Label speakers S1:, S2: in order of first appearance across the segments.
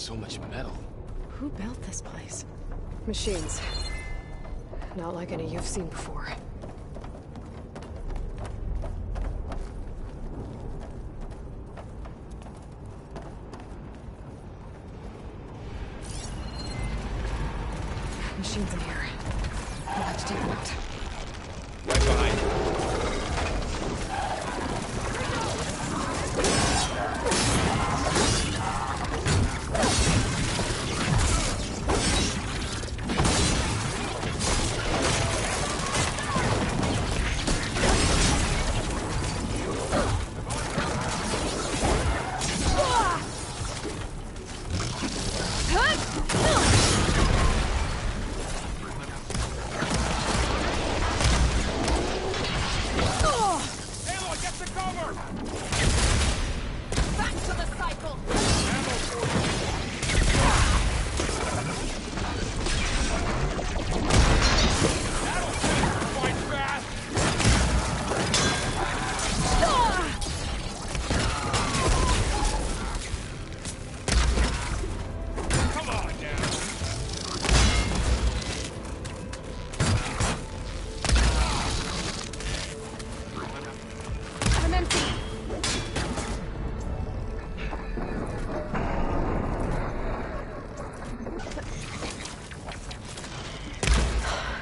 S1: so much metal.
S2: Who built this place? Machines. Not like any you've seen before. Machines in here. I'll have to take them out.
S1: Right behind you.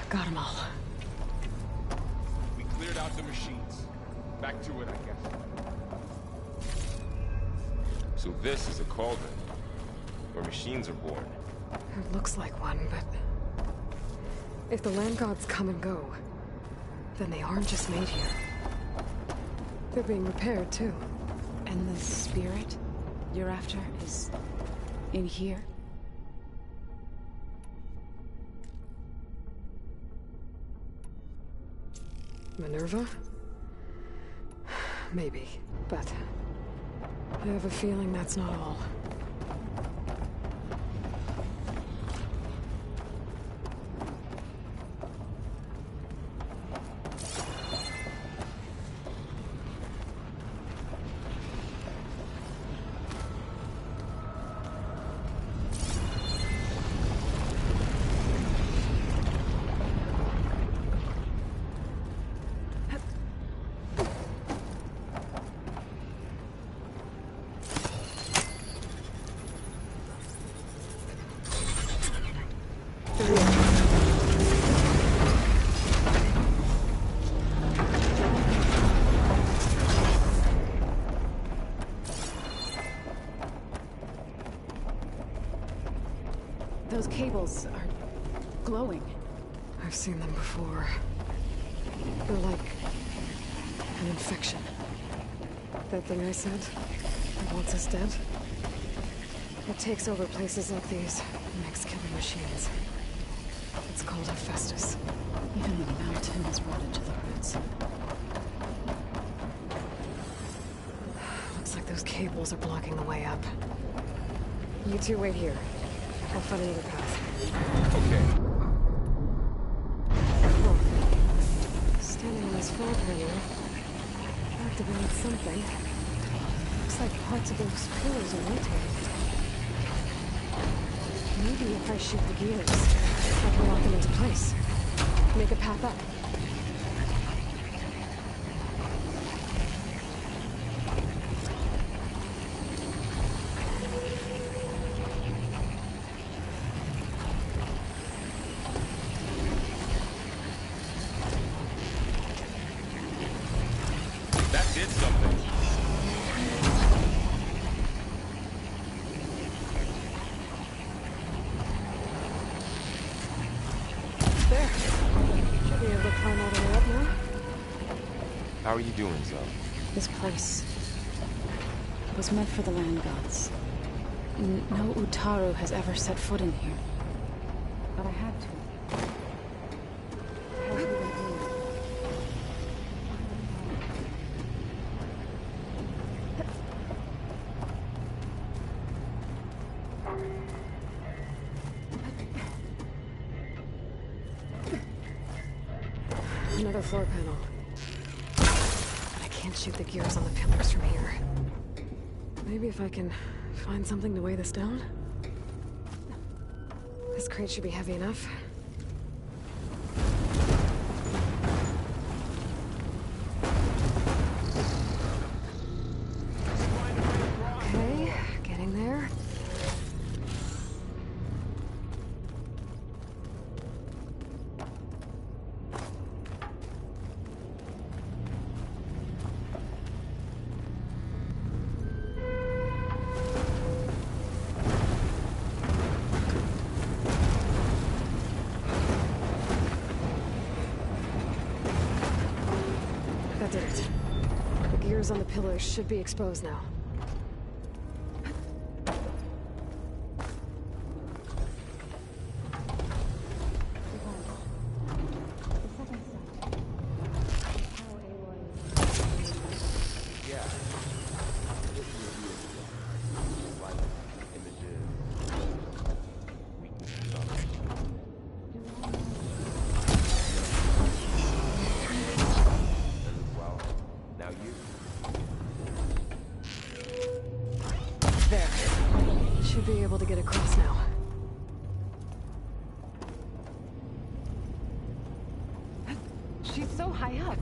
S2: Got them all.
S1: We cleared out the machines. Back to it, I guess. So this is a cauldron, where machines are born.
S2: It looks like one, but... if the land gods come and go, then they aren't just made here. They're being repaired, too.
S3: And the spirit you're after is in here?
S2: Minerva? Maybe, but I have a feeling that's not all.
S3: Those cables are glowing.
S2: I've seen them before. They're like an infection. That thing I said that wants us dead? It takes over places like these and makes killing machines. It's called Hephaestus.
S3: Even the mountain is rotted to the roots.
S2: Looks like those cables are blocking the way up. You two wait here. I'll find another path.
S1: Okay.
S2: Oh. Standing on this floor panel activated something. Looks like parts of those pillars are rotating. Maybe if I shoot the gears, I can lock them into place. Make a path up.
S1: That did something.
S2: There. Should be able to climb all the way up now.
S1: How are you doing, Zoe?
S3: This place was meant for the land gods. No Utaru has ever set foot in here. But I had to. How do we get in?
S2: Another floor panel. But I can't shoot the gears on the pillars from here. Maybe if I can find something to weigh this down? This crate should be heavy enough. Okay, getting there. That did it. The gears on the pillars should be exposed now.
S1: Yeah. This review like images, weaknesses on it. Well, now you.
S2: There. Should be able to get across now.
S3: She's so high up.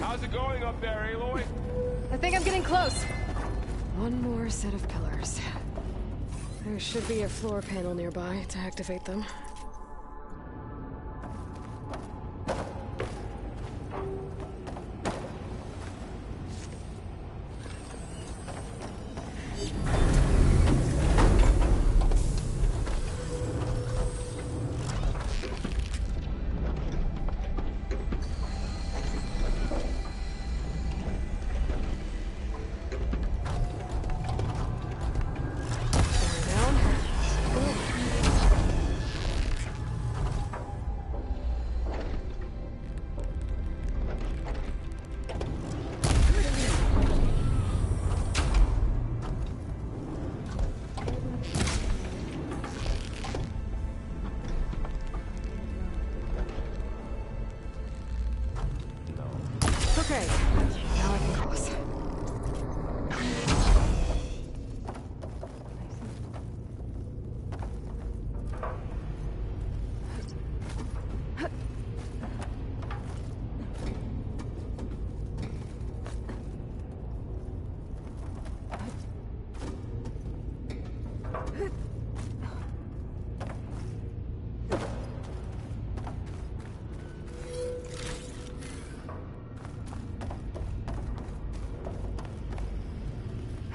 S1: How's it going up there, Aloy?
S2: I think I'm getting close. One more set of pillars. There should be a floor panel nearby to activate them. Okay, now I can cross.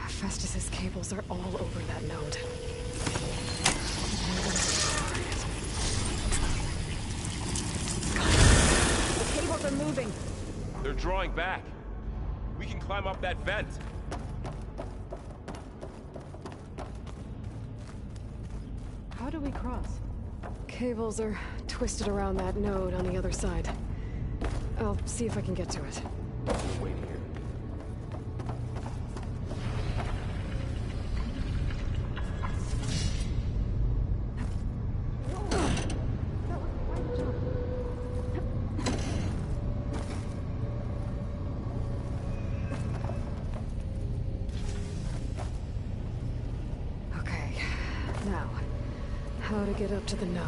S2: Festus's cables are all over that node.
S3: The cables are moving.
S1: They're drawing back. We can climb up that vent.
S3: How do we cross?
S2: Cables are twisted around that node on the other side. I'll see if I can get to it.
S1: We'll wait here.
S2: Okay, now, how to get up to the node?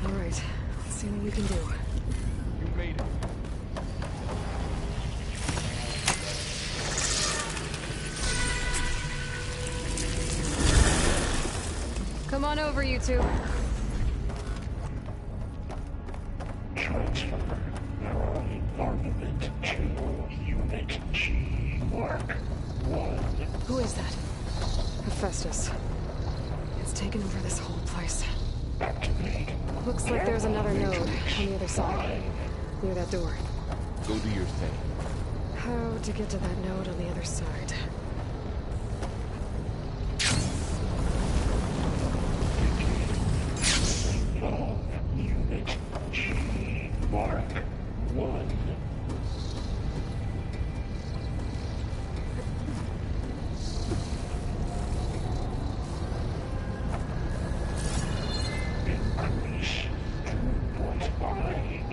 S2: All right, let's see what we can do.
S1: You made it.
S2: Come on over, you two.
S4: Transfer neural armament to Unit G Mark 1.
S2: Who is that? Hephaestus. It's taken over this whole place.
S4: Activate.
S2: Looks like there's another node on the other side, near that door.
S1: Go do your thing.
S2: How to get to that node on the other side?
S4: Involve Unit G Mark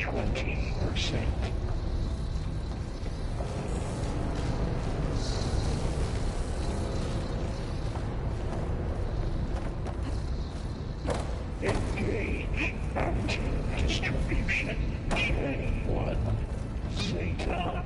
S4: 20%. Engage anti-distribution. J1 Zeta.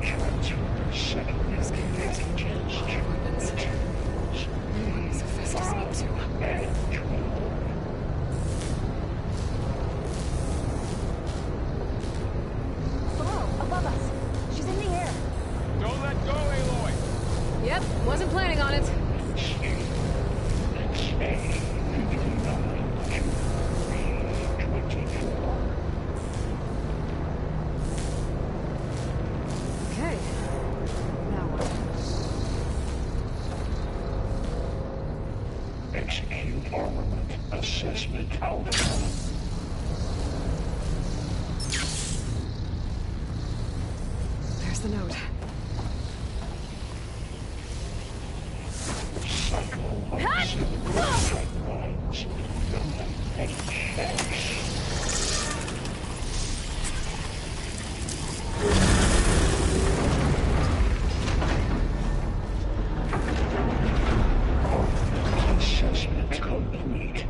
S4: Transfer second messages to
S2: Weapons.
S4: materials
S2: What is Hephaestus up to?
S4: and 12.
S3: Below, above us. She's in the air.
S1: Don't let go, Aloy!
S2: Yep, wasn't planning on it. Okay. Now what?
S4: Execute armament assessment outcome.
S2: There's the note.
S4: Cycle of lines. 9HX. Assessment complete.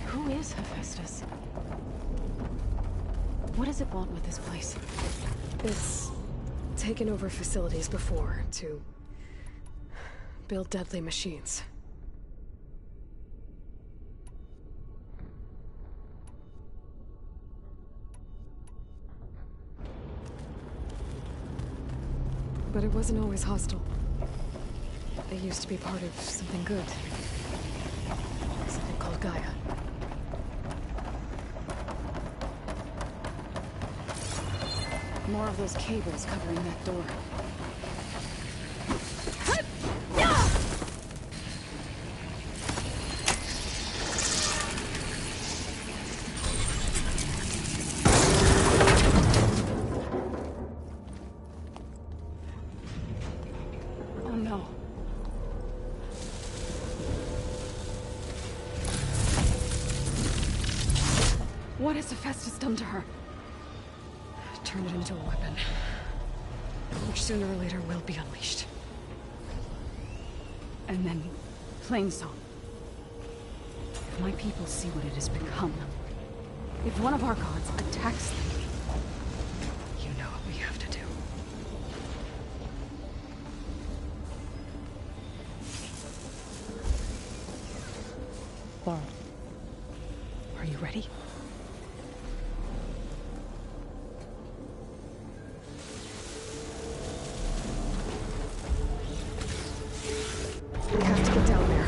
S3: Who is Hephaestus? What does it want with this place?
S2: It's taken over facilities before to build deadly machines. But it wasn't always hostile. They used to be part of something good. Something called Gaia.
S3: More of those cables covering that door. Oh no. What has Hephaestus done to her?
S2: Turn it into a weapon, which sooner or later will be unleashed.
S3: And then, plain song. If my people see what it has become, if one of our gods attacks them,
S2: You know what we have to do. Laurel, are you ready? We have to get down there.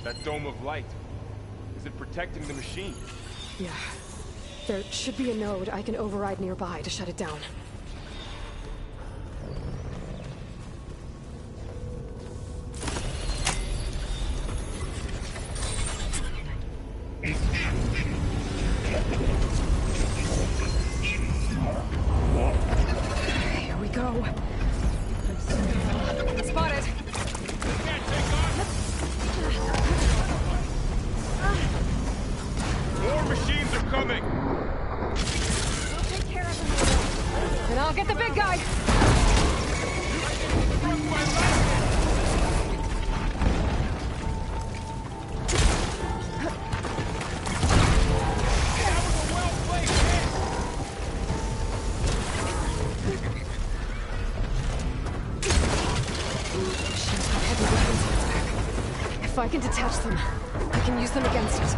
S1: That dome of light. Is it protecting the machine?
S2: Yeah. There should be a node I can override nearby to shut it down. Here we go. Spotted.
S1: Can't take off! More machines are coming!
S3: take care of them.
S2: And I'll get the big guy.
S1: Struck by lightning! That was a well-placed
S2: If I can detach them, I can use them against it.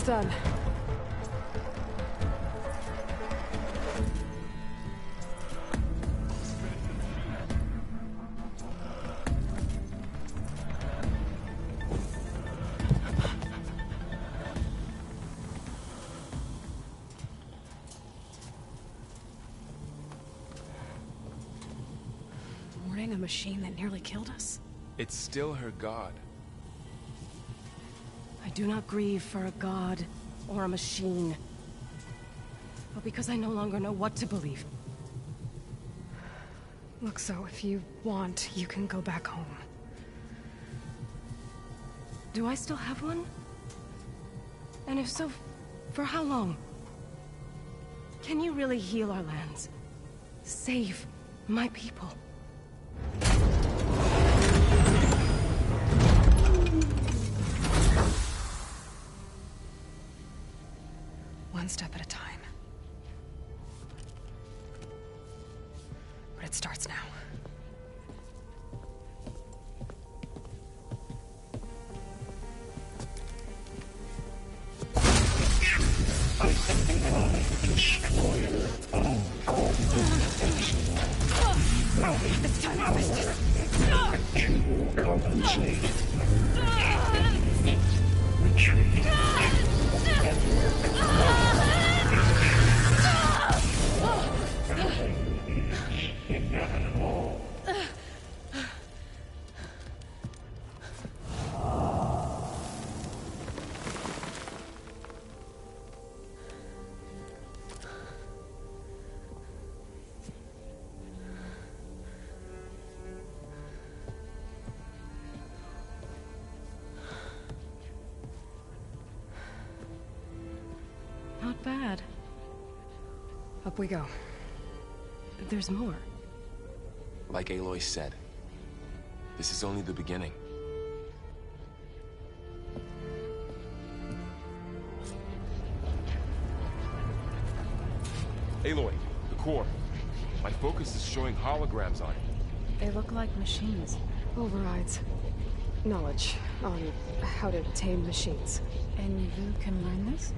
S2: Done.
S3: Warning a machine that nearly killed us?
S1: It's still her god.
S2: I do not grieve for a god or a machine, but because I no longer know what to believe. Look, so if you want, you can go back home. Do I still have one? And if so, for how long? Can you really heal our lands? Save my people? One step at a time. But it starts now. This time.
S4: You will compensate. Retreat. Inevitable.
S3: Not bad.
S2: Up we go.
S3: There's more.
S5: Like Aloy said, this is only the beginning.
S1: Aloy, the core. My focus is showing holograms on it.
S3: They look like machines.
S2: Overrides. Knowledge on how to tame machines.
S3: And you can learn this?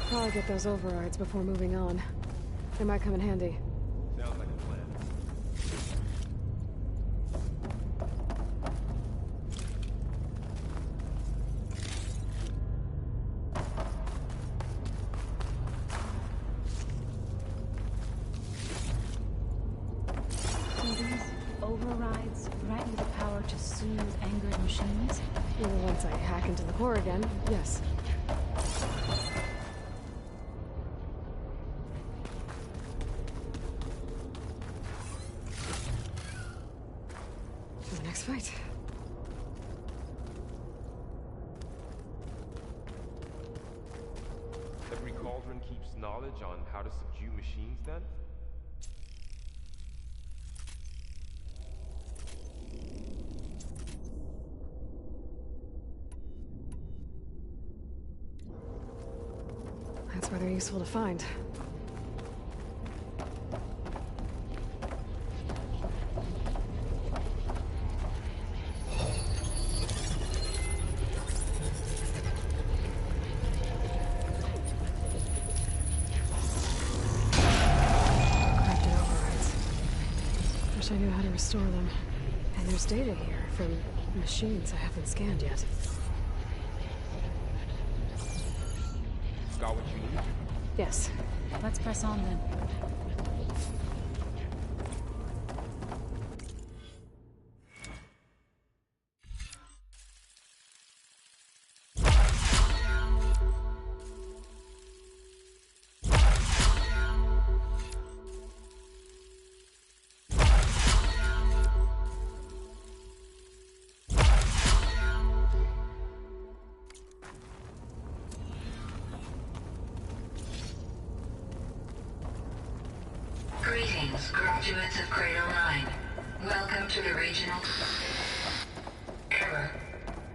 S2: Probably get those overrides before moving on. They might come in handy.
S1: Sounds like a plan.
S3: So these overrides grant you the power to soothe angered machines?
S2: Well, once I hack into the core again, yes. The next fight.
S1: Every cauldron keeps knowledge on how to subdue machines, then?
S2: That's why they're useful to find. Corrupted overrides. Wish I knew how to restore them. And there's data here from machines I haven't scanned yet.
S1: Got what you need?
S2: Yes.
S3: Let's press on then.
S6: Greetings, graduates of Cradle 9. Welcome to the regional... Error.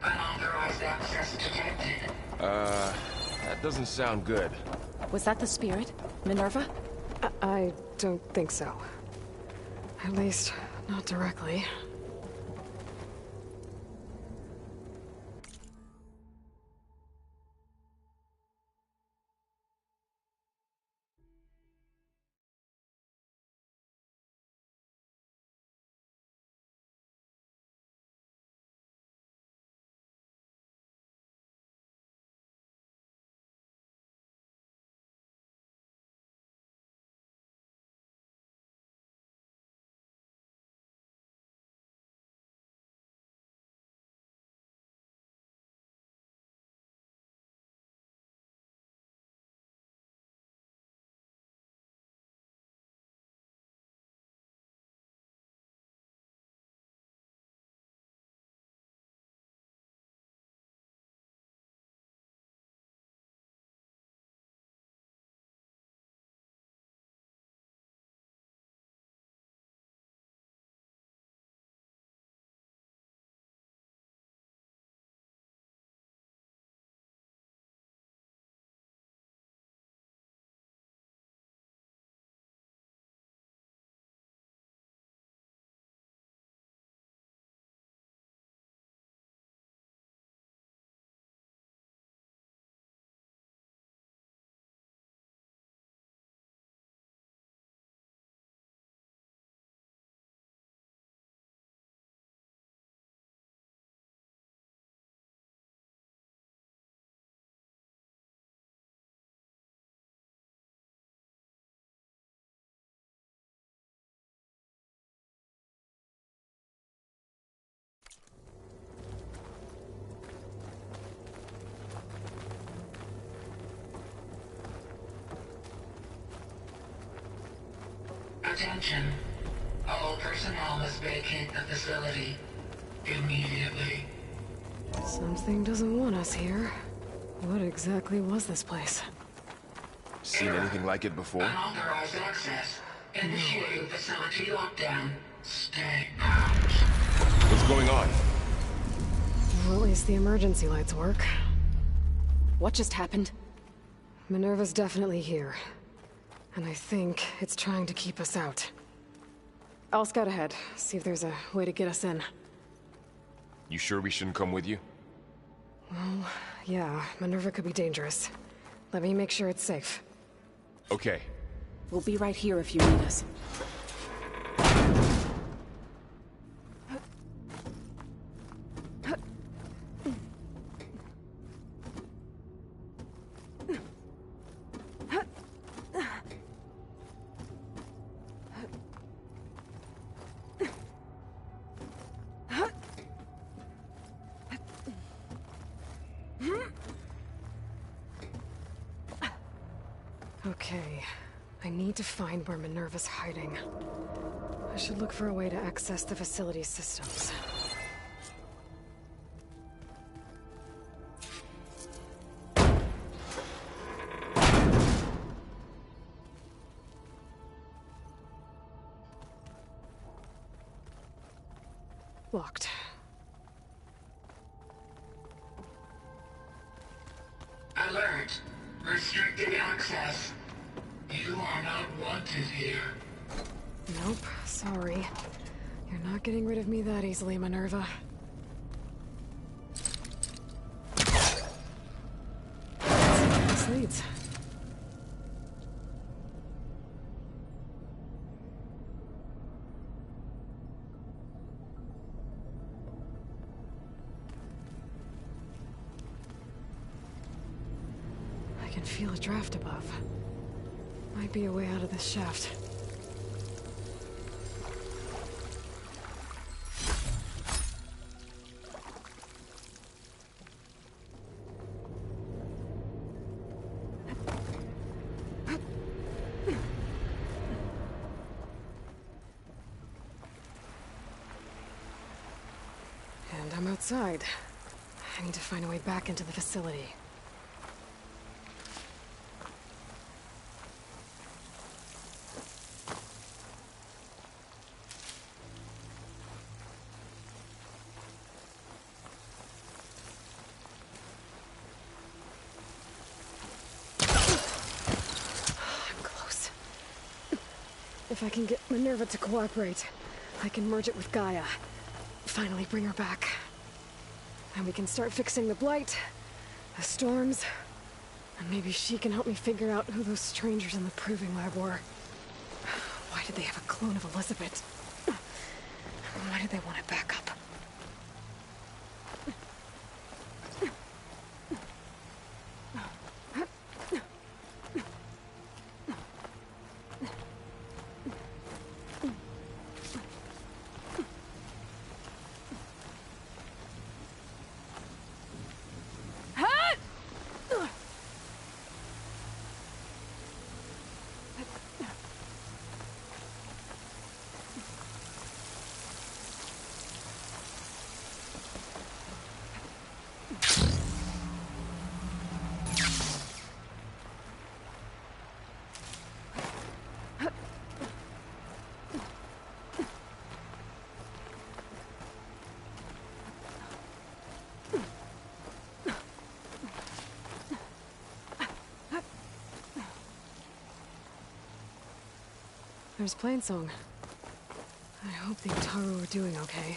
S6: Unauthorized access detected.
S5: That doesn't sound good.
S3: Was that the spirit? Minerva?
S2: I don't think so. At least, not directly.
S6: Attention. All personnel must vacate the facility immediately.
S2: Something doesn't want us here. What exactly was this place?
S5: Seen anything like it before?
S6: Unauthorized access. Initiating facility lockdown. Stay out.
S5: What's going on?
S2: Well, at least the emergency lights work.
S3: What just happened?
S2: Minerva's definitely here. And I think it's trying to keep us out. I'll scout ahead, see if there's a way to get us in.
S5: You sure we shouldn't come with you?
S2: Well, yeah, Minerva could be dangerous. Let me make sure it's safe.
S1: Okay.
S3: We'll be right here if you need us.
S2: Okay, I need to find where Minerva's hiding. I should look for a way to access the facility's systems. Locked.
S6: Alert. Restricted access. You are not wanted here.
S2: Nope, sorry. You're not getting rid of me that easily, Minerva. Let's see where this leads. I can feel a draft above. Might be a way out of this shaft. And I'm outside. I need to find a way back into the facility. If I can get Minerva to cooperate, I can merge it with Gaia. Finally bring her back. And we can start fixing the Blight, the storms, and maybe she can help me figure out who those strangers in the proving lab were. Why did they have a clone of Elizabeth? Why did they want it back up? There's Plainsong. I hope the Utaru are doing okay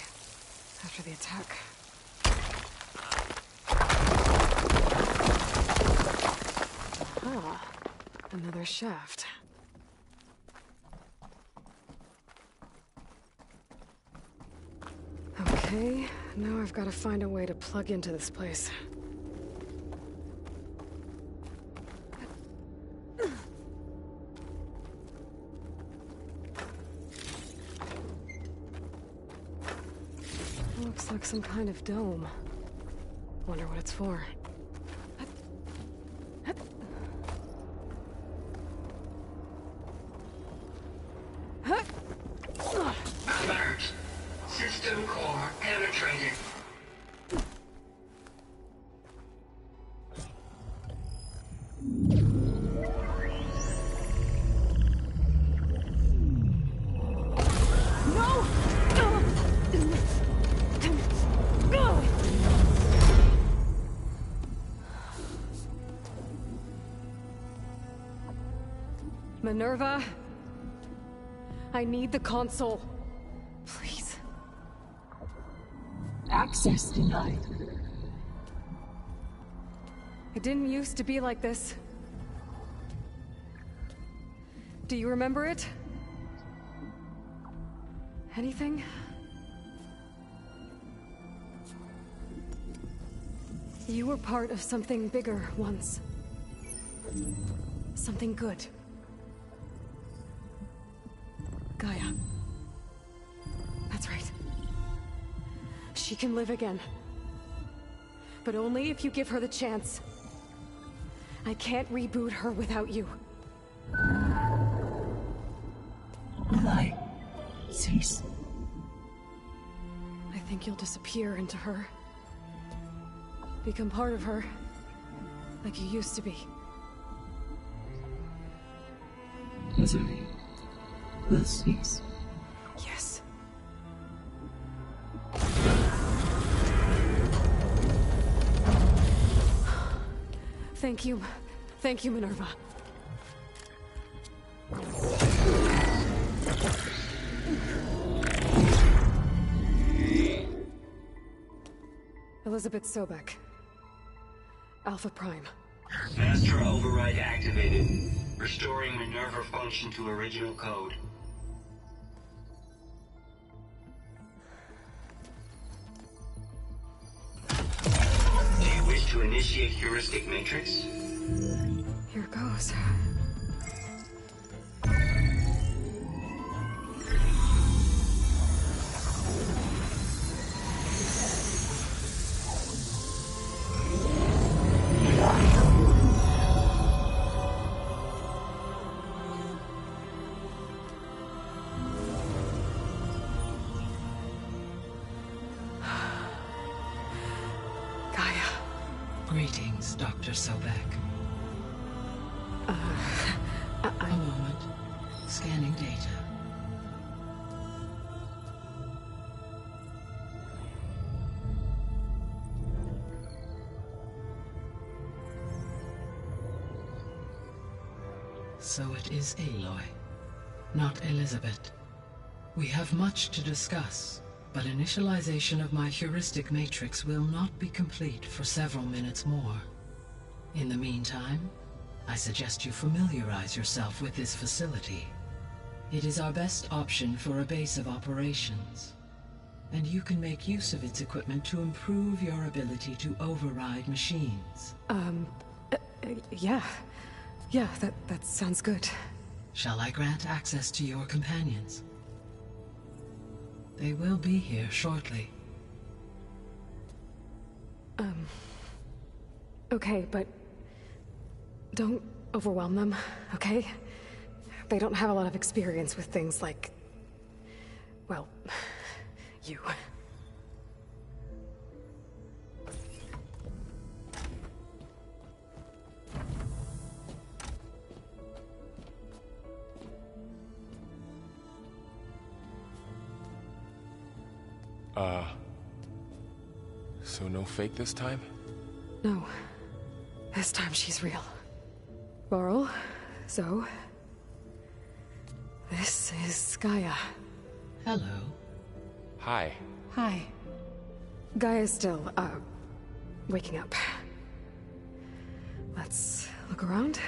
S2: after the attack. Ah, another shaft. Okay, now I've got to find a way to plug into this place. Looks like some kind of dome. Wonder what it's for.
S6: Alert. System core penetrated.
S2: Minerva, I need the console. Please.
S4: Access denied.
S2: It didn't used to be like this. Do you remember it? Anything? You were part of something bigger once. Something good. Gaia. That's right. She can live again. But only if you give her the chance. I can't reboot her without you.
S4: Lie. Cease.
S2: I think you'll disappear into her. Become part of her. Like you used to be.
S4: Misery will cease.
S2: Yes. Thank you. Thank you, Minerva. Elizabeth Sobek. Alpha Prime.
S7: Master override activated. Restoring Minerva function to original code. Do you wish to initiate heuristic matrix?
S2: Here goes.
S8: Greetings, Dr. Sobek. A moment. Scanning data. So it is Aloy, not Elizabeth. We have much to discuss. But initialization of my heuristic matrix will not be complete for several minutes more. In the meantime, I suggest you familiarize yourself with this facility. It is our best option for a base of operations, and you can make use of its equipment to improve your ability to override machines.
S2: Yeah. Yeah, that sounds good.
S8: Shall I grant access to your companions? They will be here shortly.
S2: Okay, but don't overwhelm them, okay? They don't have a lot of experience with things like, well, you.
S5: So no fake this time?
S2: No. This time she's real. Varl, Zoe. This is Gaia.
S8: Hello.
S5: Hi.
S3: Hi.
S2: Gaia's still, waking up. Let's look around.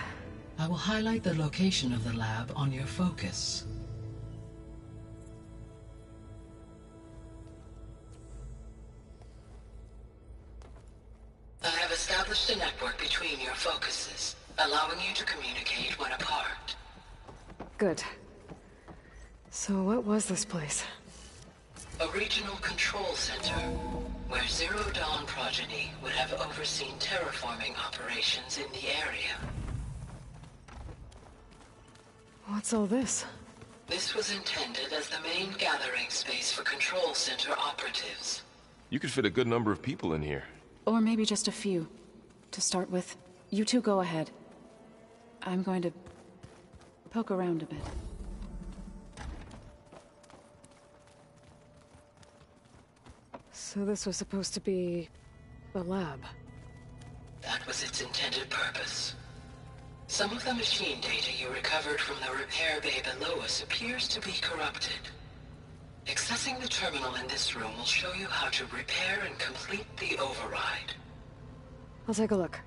S8: I will highlight the location of the lab on your focus. I have established a network between your focuses, allowing you to communicate when apart.
S2: Good. So what was this place?
S8: A regional control center, where Zero Dawn progeny would have overseen terraforming operations in the area.
S2: What's all this?
S8: This was intended as the main gathering space for control center operatives.
S5: You could fit a good number of people in here.
S3: Or maybe just a few. To start with, you two go ahead. I'm going to poke around a bit.
S2: So this was supposed to be a lab.
S8: That was its intended purpose. Some of the machine data you recovered from the repair bay below us appears to be corrupted. Accessing the terminal in this room will show you how to repair and complete the override.
S2: I'll take a look.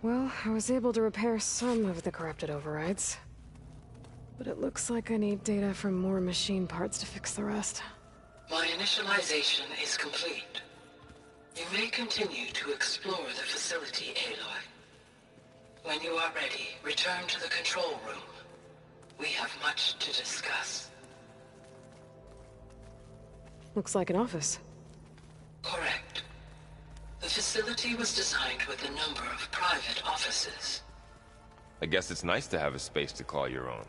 S2: Well, I was able to repair some of the corrupted overrides. But it looks like I need data from more machine parts to fix the rest.
S8: My initialization is complete. You may continue to explore the facility, Aloy. When you are ready, return to the control room. We have much to discuss.
S2: Looks like an office.
S8: Correct. The facility was designed with a number of private offices.
S5: I guess it's nice to have a space to call your own.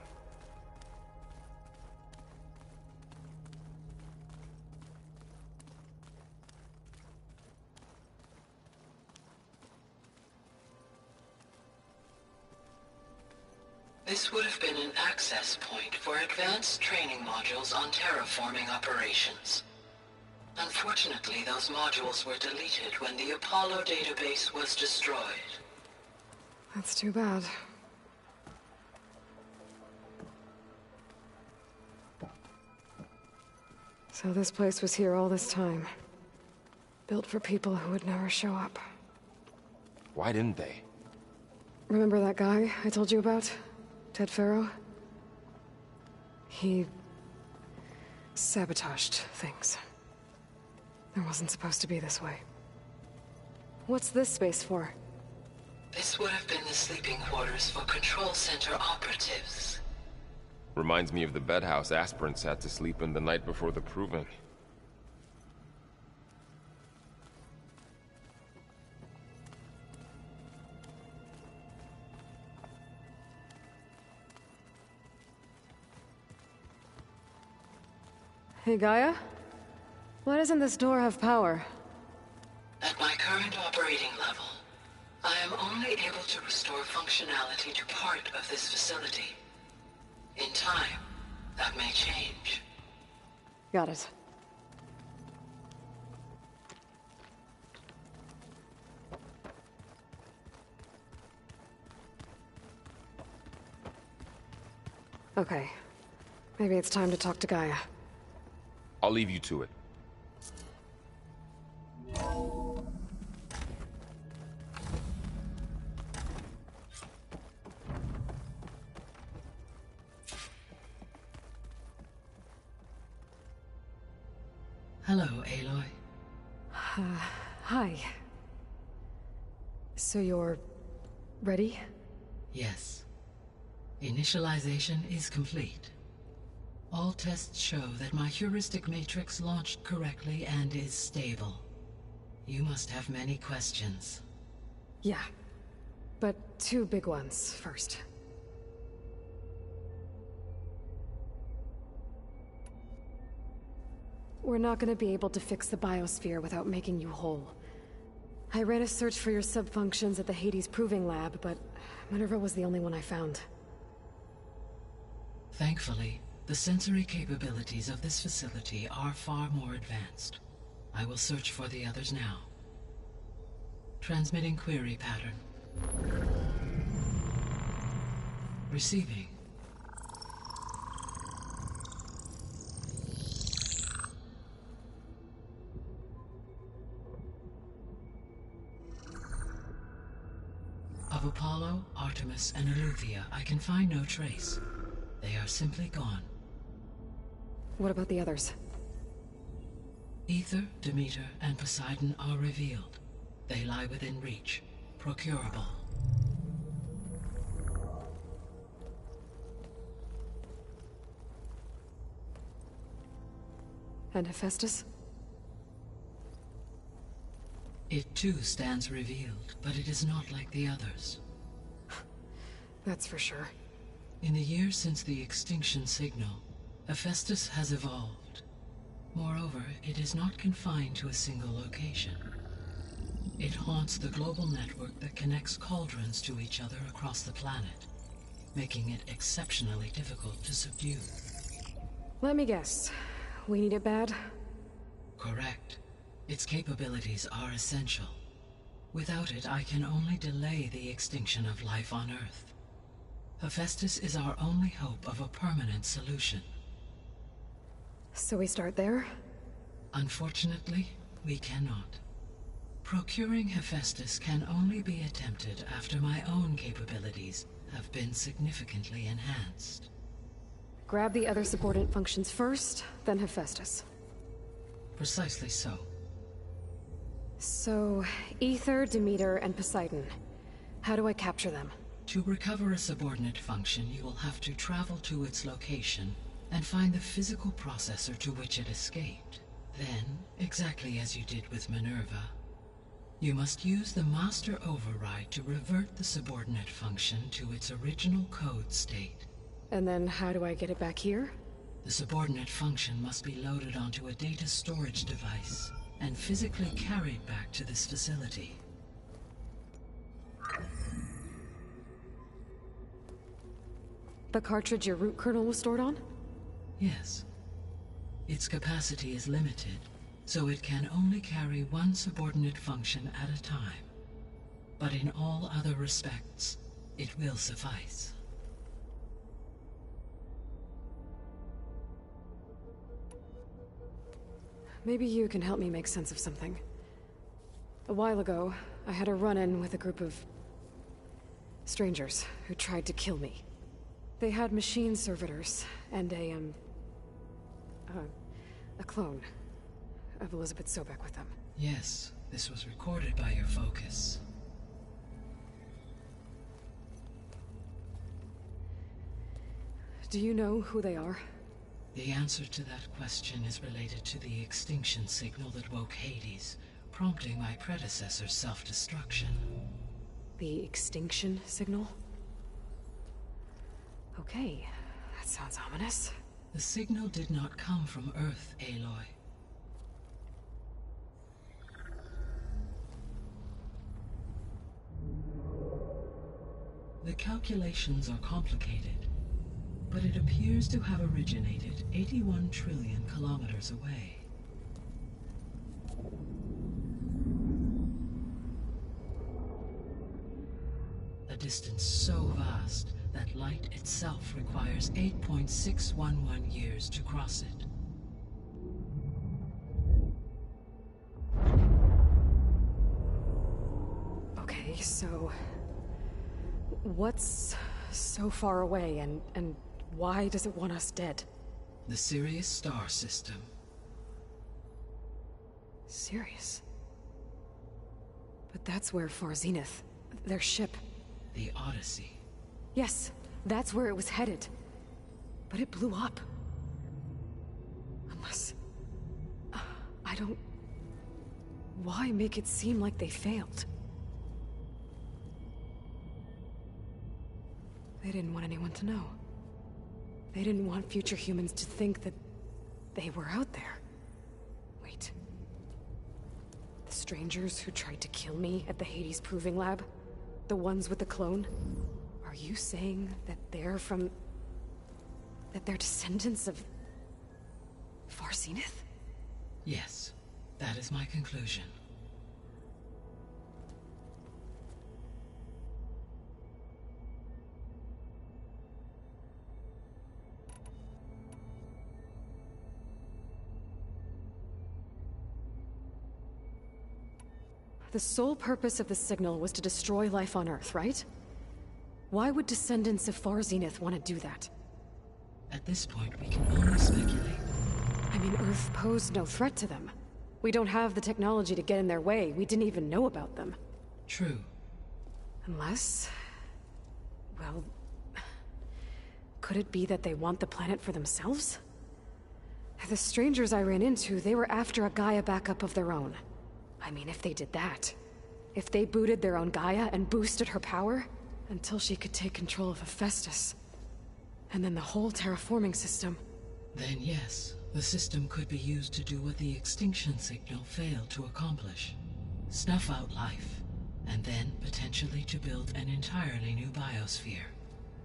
S8: This would have been an access point for advanced training modules on terraforming operations. Unfortunately, those modules were deleted when the Apollo database was destroyed.
S2: That's too bad. So this place was here all this time. Built for people who would never show up.
S5: Why didn't they?
S2: Remember that guy I told you about? Ted Farrow? He sabotaged things. It wasn't supposed to be this way. What's this space for?
S8: This would have been the sleeping quarters for Control Center operatives.
S5: Reminds me of the bedhouse aspirants had to sleep in the night before the proving.
S2: Hey, Gaia? Why doesn't this door have power?
S8: At my current operating level, I am only able to restore functionality to part of this facility. In time, that may change.
S2: Got it. Okay. Maybe it's time to talk to Gaia.
S5: I'll leave you to it.
S8: Hello, Aloy.
S2: Hi. So you're ready?
S8: Yes. Initialization is complete. All tests show that my heuristic matrix launched correctly and is stable. You must have many questions.
S2: Yeah. But two big ones first. We're not gonna be able to fix the biosphere without making you whole. I ran a search for your subfunctions at the Hades Proving Lab, but Minerva was the only one I found.
S8: Thankfully, the sensory capabilities of this facility are far more advanced. I will search for the others now. Transmitting query pattern. Receiving. Of Apollo, Artemis, and Eleuthia, I can find no trace. They are simply gone.
S2: What about the others?
S8: Ether, Demeter, and Poseidon are revealed. They lie within reach, procurable.
S2: And Hephaestus?
S8: It too stands revealed, but it is not like the others.
S2: That's for sure.
S8: In the years since the extinction signal, Hephaestus has evolved. Moreover, it is not confined to a single location. It haunts the global network that connects cauldrons to each other across the planet, making it exceptionally difficult to subdue.
S2: Let me guess. We need it bad?
S8: Correct. Its capabilities are essential. Without it, I can only delay the extinction of life on Earth. Hephaestus is our only hope of a permanent solution.
S2: So we start there?
S8: Unfortunately, we cannot. Procuring Hephaestus can only be attempted after my own capabilities have been significantly enhanced.
S2: Grab the other subordinate functions first, then Hephaestus.
S8: Precisely so.
S2: So, Ether, Demeter, and Poseidon. How do I capture them?
S8: To recover a subordinate function, you will have to travel to its location and find the physical processor to which it escaped. Then, exactly as you did with Minerva, you must use the master override to revert the subordinate function to its original code state.
S2: And then how do I get it back here?
S8: The subordinate function must be loaded onto a data storage device and physically carried back to this facility.
S2: The cartridge your root kernel was stored on?
S8: Yes. Its capacity is limited, so it can only carry one subordinate function at a time. But in all other respects, it will suffice.
S2: Maybe you can help me make sense of something. A while ago, I had a run-in with a group of strangers who tried to kill me. They had machine servitors and a clone of Elizabeth Sobek with them.
S8: Yes, this was recorded by your focus.
S2: Do you know who they are?
S8: The answer to that question is related to the extinction signal that woke Hades, prompting my predecessor's self-destruction.
S2: The extinction signal? Okay, that sounds ominous.
S8: The signal did not come from Earth, Aloy. The calculations are complicated, but it appears to have originated 81 trillion kilometers away. A distance so vast that light itself requires 8.611 years to cross it.
S2: Okay, so what's so far away and why does it want us dead?
S8: The Sirius star system.
S2: Sirius? But that's where Far Zenith, their ship...
S8: The Odyssey.
S2: Yes, that's where it was headed. But it blew up. Unless... I don't... Why make it seem like they failed? They didn't want anyone to know. They didn't want future humans to think that they were out there. Wait. The strangers who tried to kill me at the Hades Proving Lab? The ones with the clone? Are you saying that they're from... that they're descendants of... Far Zenith?
S8: Yes, that is my conclusion.
S2: The sole purpose of the signal was to destroy life on Earth, right? Why would descendants of Far Zenith want to do that?
S8: At this point, we can only speculate.
S2: I mean, Earth posed no threat to them. We don't have the technology to get in their way. We didn't even know about them.
S8: True.
S2: Unless... well... could it be that they want the planet for themselves? The strangers I ran into, they were after a Gaia backup of their own. I mean, if they did that... if they booted their own Gaia and boosted her power... until she could take control of Hephaestus. And then the whole terraforming system.
S8: Then yes, the system could be used to do what the extinction signal failed to accomplish. Snuff out life, and then potentially to build an entirely new biosphere.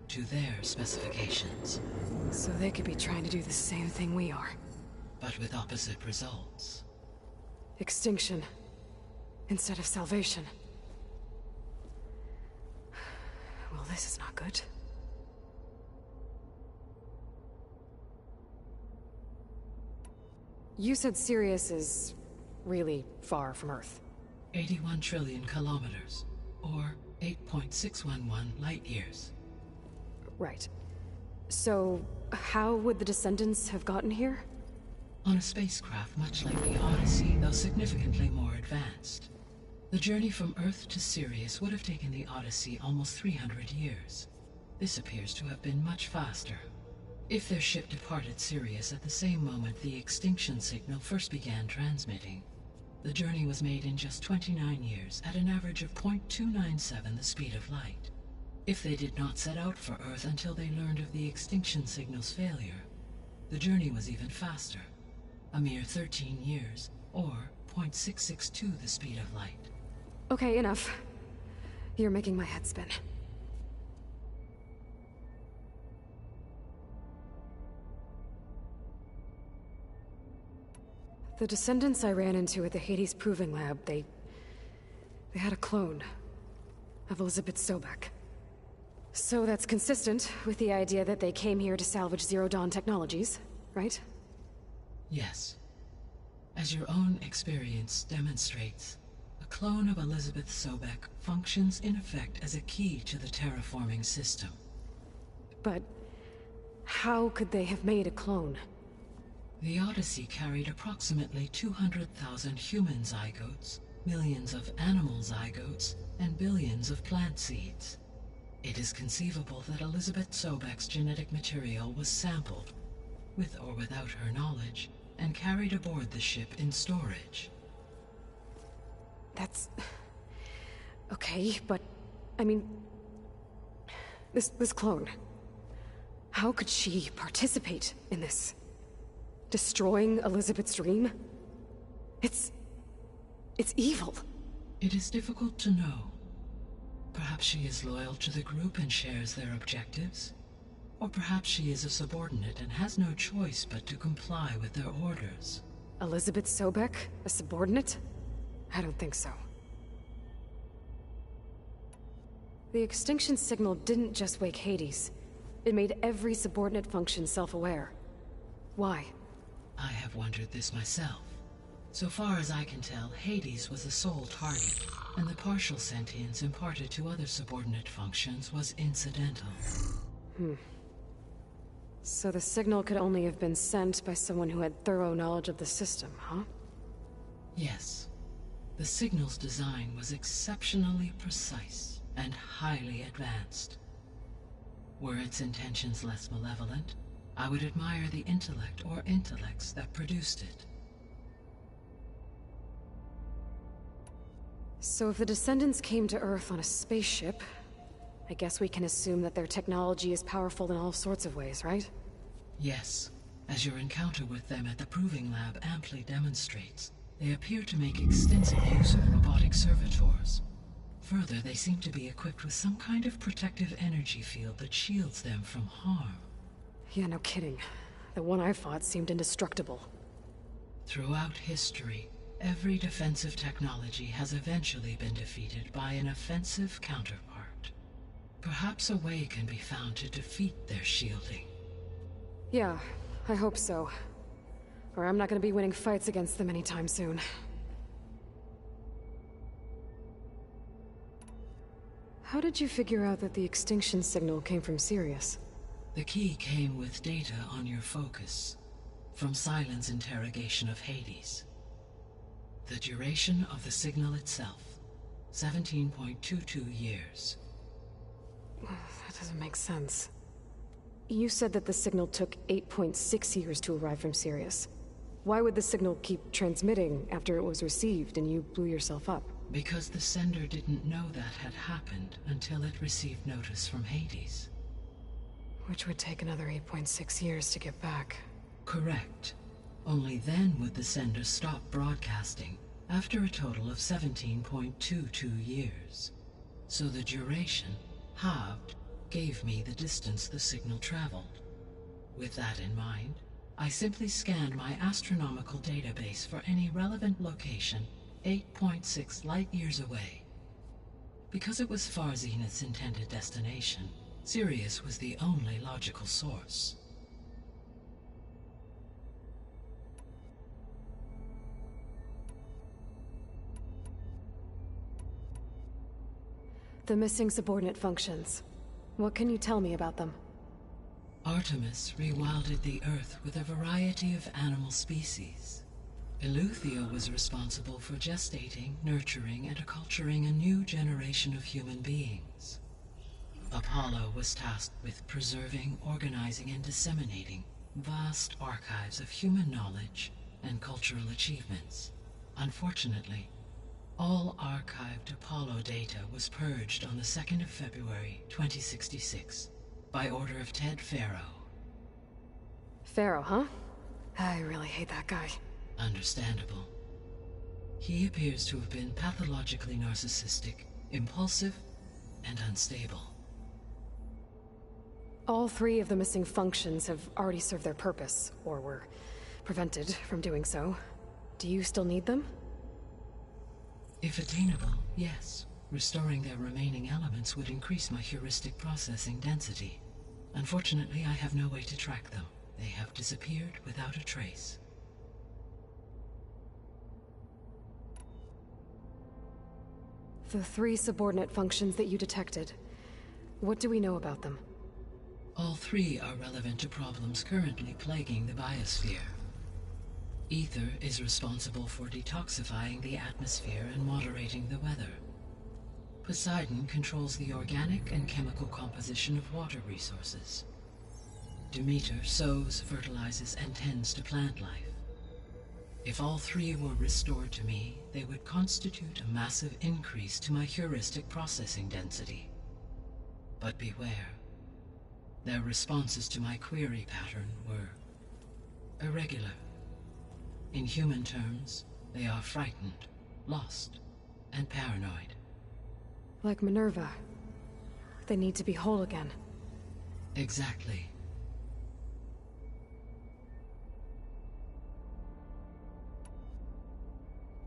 S8: To their specifications.
S2: So they could be trying to do the same thing we are.
S8: But with opposite results.
S2: Extinction. Instead of salvation. Well, this is not good. You said Sirius is really far from Earth.
S8: 81 trillion kilometers, or 8.611 light years.
S2: Right. So, how would the Descendants have gotten here?
S8: On a spacecraft much like the Odyssey, though significantly more advanced. The journey from Earth to Sirius would have taken the Odyssey almost 300 years. This appears to have been much faster. If their ship departed Sirius at the same moment the extinction signal first began transmitting, the journey was made in just 29 years at an average of 0.297 the speed of light. If they did not set out for Earth until they learned of the extinction signal's failure, the journey was even faster, a mere 13 years, or 0.662 the speed of light.
S2: Okay, enough. You're making my head spin. The Descendants I ran into at the Hades Proving Lab, they had a clone of Elizabeth Sobek. So that's consistent with the idea that they came here to salvage Zero Dawn technologies, right?
S8: Yes. As your own experience demonstrates, a clone of Elizabeth Sobek functions in effect as a key to the terraforming system.
S2: But how could they have made a clone?
S8: The Odyssey carried approximately 200,000 human zygotes, millions of animal zygotes, and billions of plant seeds. It is conceivable that Elizabeth Sobek's genetic material was sampled, with or without her knowledge, and carried aboard the ship in storage.
S2: That's... okay, but... I mean... This clone... how could she participate in this? Destroying Elizabeth's dream? It's evil.
S8: It is difficult to know. Perhaps she is loyal to the group and shares their objectives. Or perhaps she is a subordinate and has no choice but to comply with their orders.
S2: Elizabeth Sobek? A subordinate? I don't think so. The extinction signal didn't just wake Hades. It made every subordinate function self-aware. Why?
S8: I have wondered this myself. So far as I can tell, Hades was the sole target, and the partial sentience imparted to other subordinate functions was incidental.
S2: So the signal could only have been sent by someone who had thorough knowledge of the system, huh?
S8: Yes. The signal's design was exceptionally precise and highly advanced. Were its intentions less malevolent, I would admire the intellect or intellects that produced it.
S2: So if the Descendants came to Earth on a spaceship, I guess we can assume that their technology is powerful in all sorts of ways, right?
S8: Yes. As your encounter with them at the Proving Lab amply demonstrates, they appear to make extensive use of robotic servitors. Further, they seem to be equipped with some kind of protective energy field that shields them from harm.
S2: Yeah, no kidding. The one I fought seemed indestructible.
S8: Throughout history, every defensive technology has eventually been defeated by an offensive counterpart. Perhaps a way can be found to defeat their shielding.
S2: Yeah, I hope so. Or I'm not gonna be winning fights against them anytime soon. How did you figure out that the extinction signal came from Sirius?
S8: The key came with data on your focus, from Silent's interrogation of Hades. The duration of the signal itself, 17.22 years.
S2: That doesn't make sense. You said that the signal took 8.6 years to arrive from Sirius. Why would the signal keep transmitting after it was received and you blew yourself up?
S8: Because the sender didn't know that had happened until it received notice from Hades.
S2: Which would take another 8.6 years to get back.
S8: Correct. Only then would the sender stop broadcasting, after a total of 17.22 years. So the duration, halved, gave me the distance the signal traveled. With that in mind, I simply scanned my astronomical database for any relevant location 8.6 light-years away. Because it was far Zenith's intended destination, Sirius was the only logical source.
S2: The missing subordinate functions. What can you tell me about them?
S8: Artemis rewilded the Earth with a variety of animal species. Eleuthia was responsible for gestating, nurturing, and acculturating a new generation of human beings. Apollo was tasked with preserving, organizing, and disseminating vast archives of human knowledge and cultural achievements. Unfortunately, all archived Apollo data was purged on the 2nd of February, 2066, by order of Ted Farrow.
S2: Pharaoh, huh? I really hate that guy.
S8: Understandable. He appears to have been pathologically narcissistic, impulsive, and unstable.
S2: All 3 of the missing functions have already served their purpose, or were prevented from doing so. Do you still need them?
S8: If attainable, yes. Restoring their remaining elements would increase my heuristic processing density. Unfortunately, I have no way to track them. They have disappeared without a trace.
S2: The 3 subordinate functions that you detected. What do we know about them?
S8: All 3 are relevant to problems currently plaguing the biosphere. Ether is responsible for detoxifying the atmosphere and moderating the weather. Poseidon controls the organic and chemical composition of water resources. Demeter sows, fertilizes, and tends to plant life. If all 3 were restored to me, they would constitute a massive increase to my heuristic processing density. But beware. Their responses to my query pattern were irregular. In human terms, they are frightened, lost, and paranoid.
S2: Like Minerva. They need to be whole again.
S8: Exactly.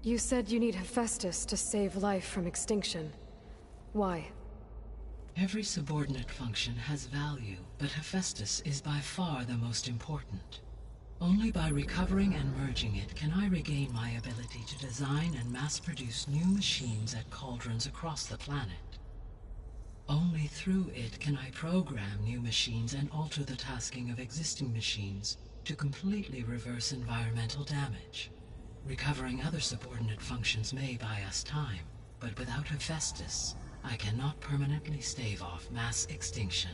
S2: You said you need Hephaestus to save life from extinction. Why?
S8: Every subordinate function has value, but Hephaestus is by far the most important. Only by recovering and merging it can I regain my ability to design and mass-produce new machines at cauldrons across the planet. Only through it can I program new machines and alter the tasking of existing machines to completely reverse environmental damage. Recovering other subordinate functions may buy us time, but without Hephaestus, I cannot permanently stave off mass extinction.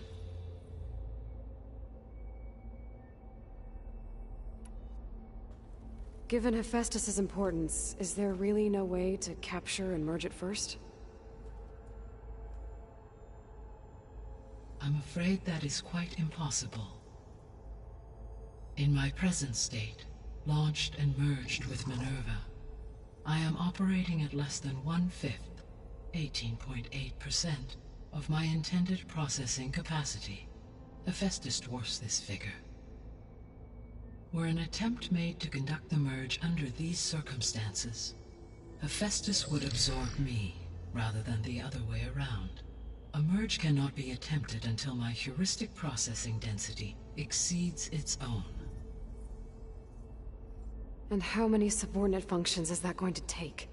S2: Given Hephaestus's importance, is there really no way to capture and merge it first?
S8: I'm afraid that is quite impossible. In my present state, launched and merged with Minerva, I am operating at less than 1/5, 18.8%, of my intended processing capacity. Hephaestus dwarfs this figure. Were an attempt made to conduct the merge under these circumstances, Hephaestus would absorb me, rather than the other way around. A merge cannot be attempted until my heuristic processing density exceeds its own.
S2: And how many subordinate functions is that going to take?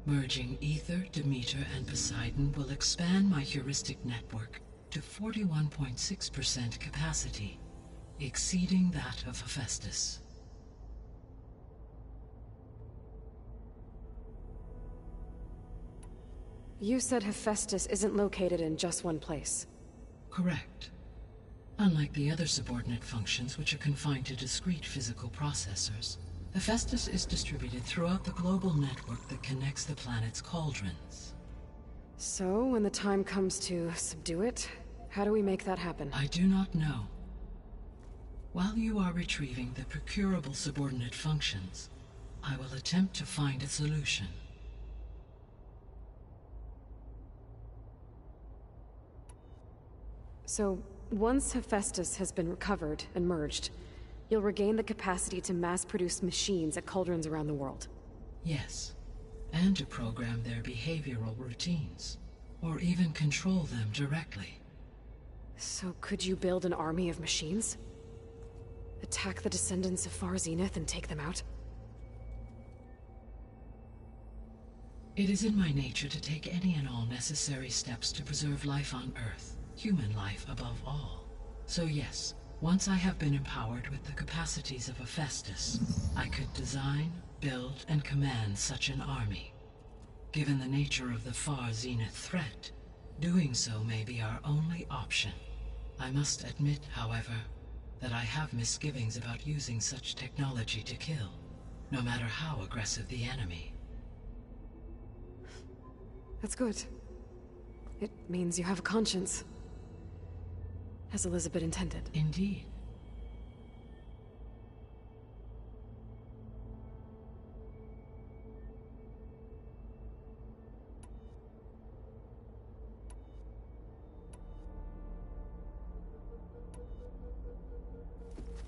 S8: Merging Ether, Demeter, and Poseidon will expand my heuristic network to 41.6% capacity, exceeding that of Hephaestus.
S2: You said Hephaestus isn't located in just one place.
S8: Correct. Unlike the other subordinate functions, which are confined to discrete physical processors, Hephaestus is distributed throughout the global network that connects the planet's cauldrons.
S2: So, when the time comes to subdue it, how do we make that happen?
S8: I do not know. While you are retrieving the procurable subordinate functions, I will attempt to find a solution.
S2: So, once Hephaestus has been recovered and merged, you'll regain the capacity to mass-produce machines at cauldrons around the world.
S8: Yes, and to program their behavioral routines, or even control them directly.
S2: So could you build an army of machines? Attack the descendants of Far Zenith and take them out?
S8: It is in my nature to take any and all necessary steps to preserve life on Earth, human life above all. So yes, once I have been empowered with the capacities of Hephaestus, I could design, build, and command such an army. Given the nature of the far zenith threat, doing so may be our only option. I must admit, however, that I have misgivings about using such technology to kill, no matter how aggressive the enemy.
S2: That's good. It means you have a conscience. As Elizabeth intended.
S8: Indeed.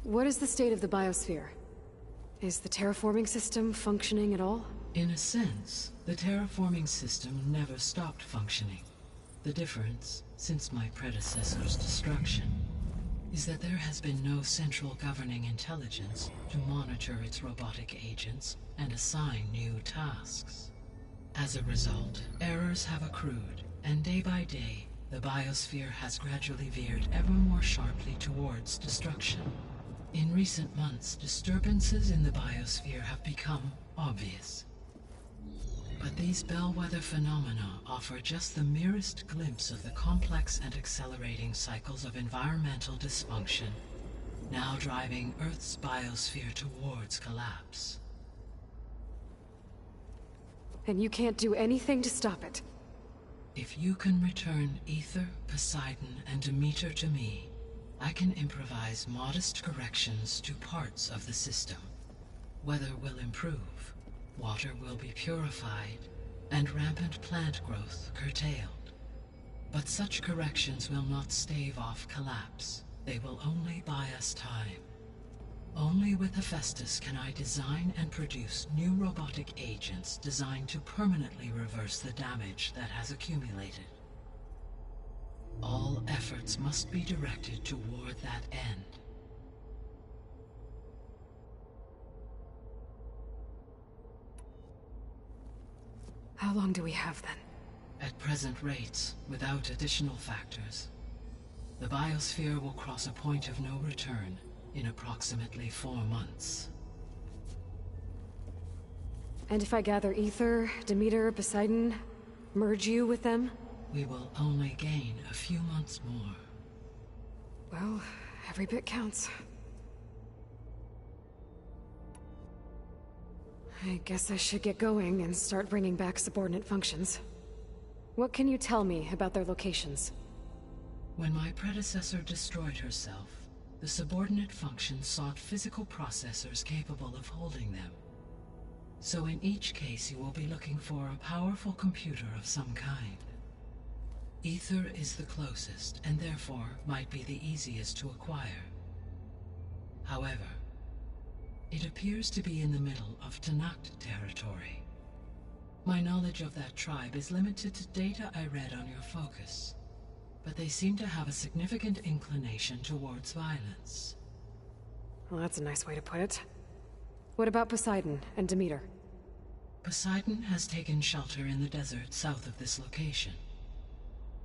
S2: What is the state of the biosphere? Is the terraforming system functioning at all?
S8: In a sense, the terraforming system never stopped functioning. The difference, since my predecessor's destruction, is that there has been no central governing intelligence to monitor its robotic agents and assign new tasks. As a result, errors have accrued, and day by day, the biosphere has gradually veered ever more sharply towards destruction. In recent months, disturbances in the biosphere have become obvious. But these bellwether phenomena offer just the merest glimpse of the complex and accelerating cycles of environmental dysfunction, now driving Earth's biosphere towards collapse.
S2: And you can't do anything to stop it?
S8: If you can return Ether, Poseidon, and Demeter to me, I can improvise modest corrections to parts of the system. Weather will improve, water will be purified, and rampant plant growth curtailed. But such corrections will not stave off collapse. They will only buy us time. Only with Hephaestus can I design and produce new robotic agents designed to permanently reverse the damage that has accumulated. All efforts must be directed toward that end.
S2: How long do we have then?
S8: At present rates, without additional factors, the biosphere will cross a point of no return in approximately 4 months.
S2: And if I gather Ether, Demeter, Poseidon, merge you with them?
S8: We will only gain a few months more.
S2: Well, every bit counts. I guess I should get going and start bringing back subordinate functions. What can you tell me about their locations?
S8: When my predecessor destroyed herself, the subordinate functions sought physical processors capable of holding them. So in each case you will be looking for a powerful computer of some kind. Ether is the closest, and therefore might be the easiest to acquire. However, it appears to be in the middle of Tanakh territory. My knowledge of that tribe is limited to data I read on your focus, but they seem to have a significant inclination towards violence.
S2: Well, that's a nice way to put it. What about Poseidon and Demeter?
S8: Poseidon has taken shelter in the desert south of this location.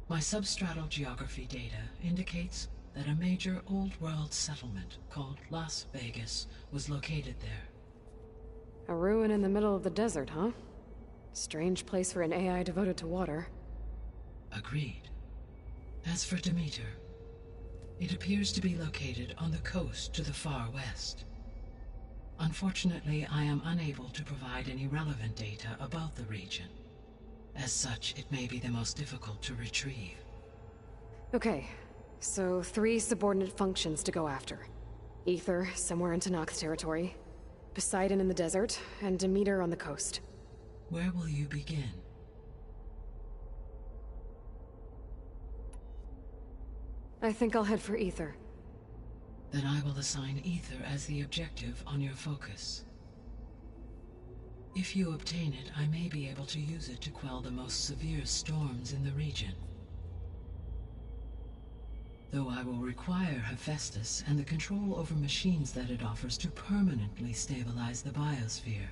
S8: My substratal geography data indicates that a major old-world settlement called Las Vegas was located there.
S2: A ruin in the middle of the desert, huh? Strange place for an AI devoted to water.
S8: Agreed. As for Demeter, it appears to be located on the coast to the far west. Unfortunately, I am unable to provide any relevant data about the region. As such, it may be the most difficult to retrieve.
S2: Okay, so 3 subordinate functions to go after. Ether, somewhere in Tanakh territory. Poseidon in the desert, and Demeter on the coast.
S8: Where will you begin?
S2: I think I'll head for Ether.
S8: Then I will assign Ether as the objective on your focus. If you obtain it, I may be able to use it to quell the most severe storms in the region. Though I will require Hephaestus and the control over machines that it offers to permanently stabilize the biosphere,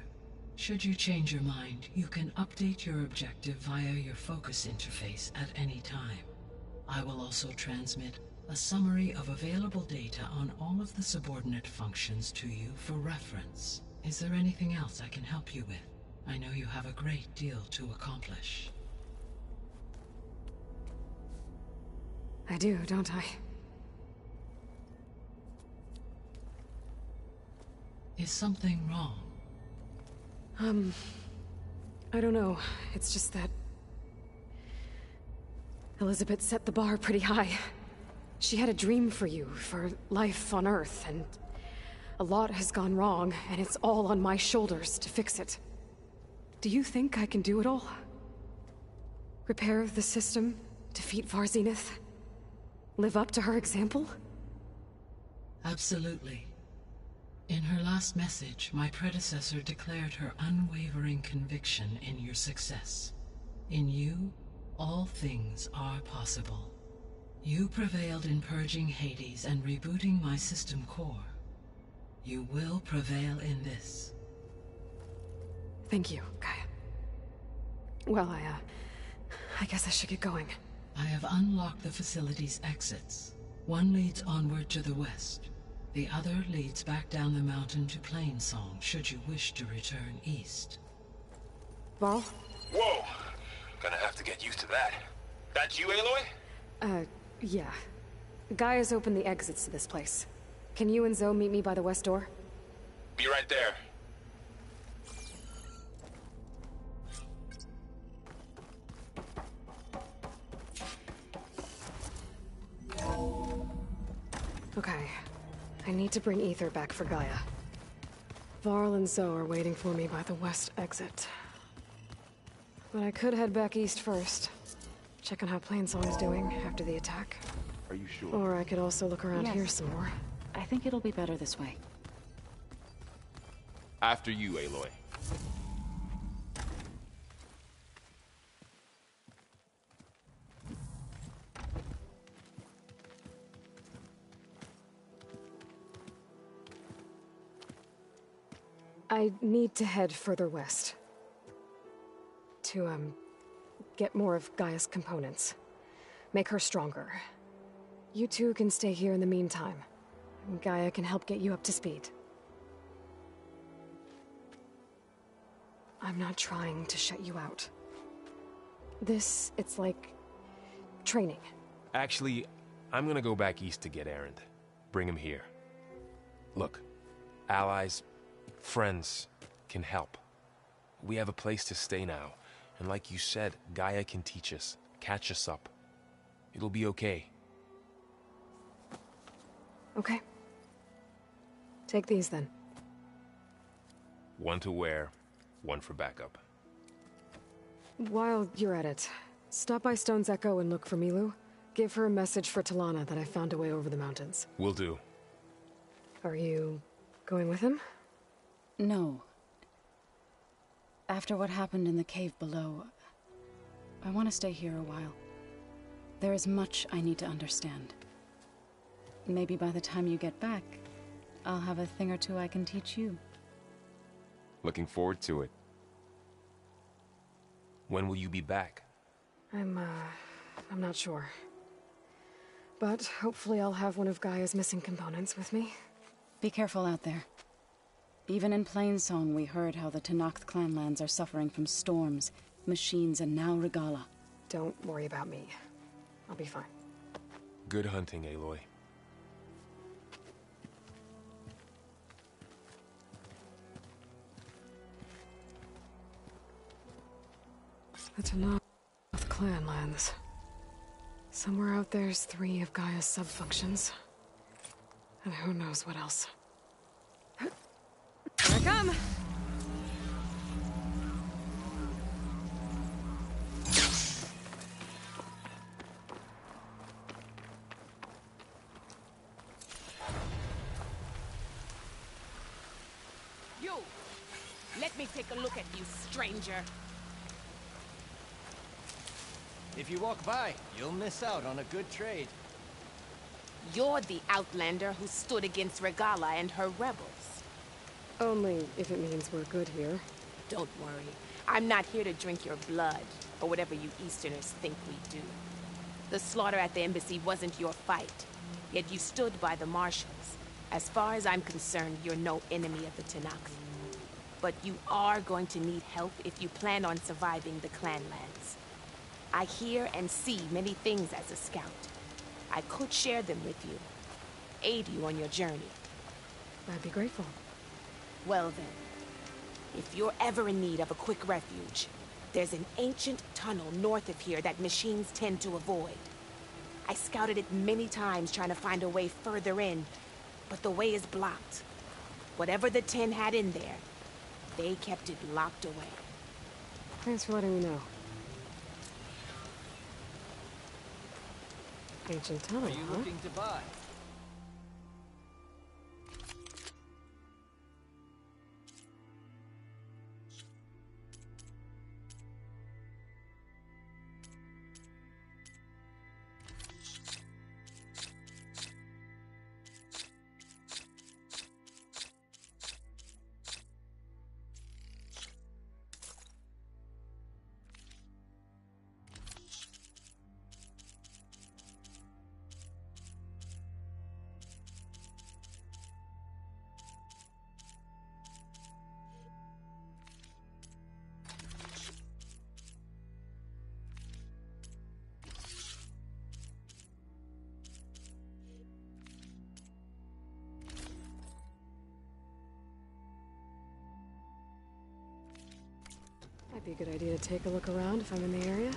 S8: Should you change your mind, you can update your objective via your focus interface at any time. I will also transmit a summary of available data on all of the subordinate functions to you for reference. Is there anything else I can help you with? I know you have a great deal to accomplish.
S2: I do, don't I?
S8: Is something wrong?
S2: I don't know. It's just that Elizabeth set the bar pretty high. She had a dream for you, for life on Earth, and a lot has gone wrong, and it's all on my shoulders to fix it. Do you think I can do it all? Repair the system, defeat Varzenith, live up to her example?
S8: Absolutely. In her last message, my predecessor declared her unwavering conviction in your success. In you, all things are possible. You prevailed in purging Hades and rebooting my system core. You will prevail in this.
S2: Thank you, Gaia. Well, I guess I should get going.
S8: I have unlocked the facility's exits. One leads onward to the west. The other leads back down the mountain to Plainsong, should you wish to return east.
S2: Varl?
S5: Whoa! Gonna have to get used to that. That's you, Aloy?
S2: Yeah. Gaia's opened the exits to this place. Can you and Zoe meet me by the west door?
S5: Be right there.
S2: Okay. I need to bring Ether back for Gaia. Varl and Zoe are waiting for me by the west exit. But I could head back east first. Check on how Plainsong is doing after the attack.
S5: Are you sure?
S2: Or I could also look around
S3: Yes.
S2: here some more.
S3: I think it'll be better this way.
S5: After you, Aloy.
S2: I need to head further west. To, get more of Gaia's components. Make her stronger. You two can stay here in the meantime. Gaia can help get you up to speed. I'm not trying to shut you out. It's like training.
S5: Actually, I'm gonna go back east to get Erend. Bring him here. Look, allies, friends can help. We have a place to stay now, and like you said, Gaia can teach us, catch us up. It'll be okay.
S2: Okay. Take these then.
S5: One to wear, one for backup.
S2: While you're at it, stop by Stone's Echo and look for Milu. Give her a message for Talana that I found a way over the mountains.
S5: Will do.
S2: Are you going with him?
S3: No. After what happened in the cave below, I want to stay here a while. There is much I need to understand. Maybe by the time you get back, I'll have a thing or two I can teach you.
S5: Looking forward to it. When will you be back?
S2: I'm not sure. But hopefully I'll have one of Gaia's missing components with me.
S3: Be careful out there. Even in Plainsong, we heard how the Tenakth clanlands are suffering from storms, machines, and now Regala.
S2: Don't worry about me. I'll be fine.
S5: Good hunting, Aloy.
S2: The Tenakth clanlands. Somewhere out there's 3 of Gaia's sub-functions. And who knows what else. Here I come!
S9: You! Let me take a look at you, stranger.
S10: If you walk by, you'll miss out on a good trade.
S9: You're the outlander who stood against Regala and her rebels.
S2: Only if it means we're good here.
S9: Don't worry. I'm not here to drink your blood, or whatever you Easterners think we do. The slaughter at the embassy wasn't your fight, yet you stood by the Marshals. As far as I'm concerned, you're no enemy of the Tenakth. But you are going to need help if you plan on surviving the Clanlands. I hear and see many things as a scout. I could share them with you, aid you on your journey.
S2: I'd be grateful.
S9: Well then, if you're ever in need of a quick refuge, there's an ancient tunnel north of here that machines tend to avoid. I scouted it many times trying to find a way further in, but the way is blocked. Whatever the Ten had in there, they kept it locked away.
S2: Thanks for letting me know. Ancient tunnel,
S10: Are you
S2: huh?
S10: looking to buy?
S2: Might be a good idea to take a look around if I'm in the area.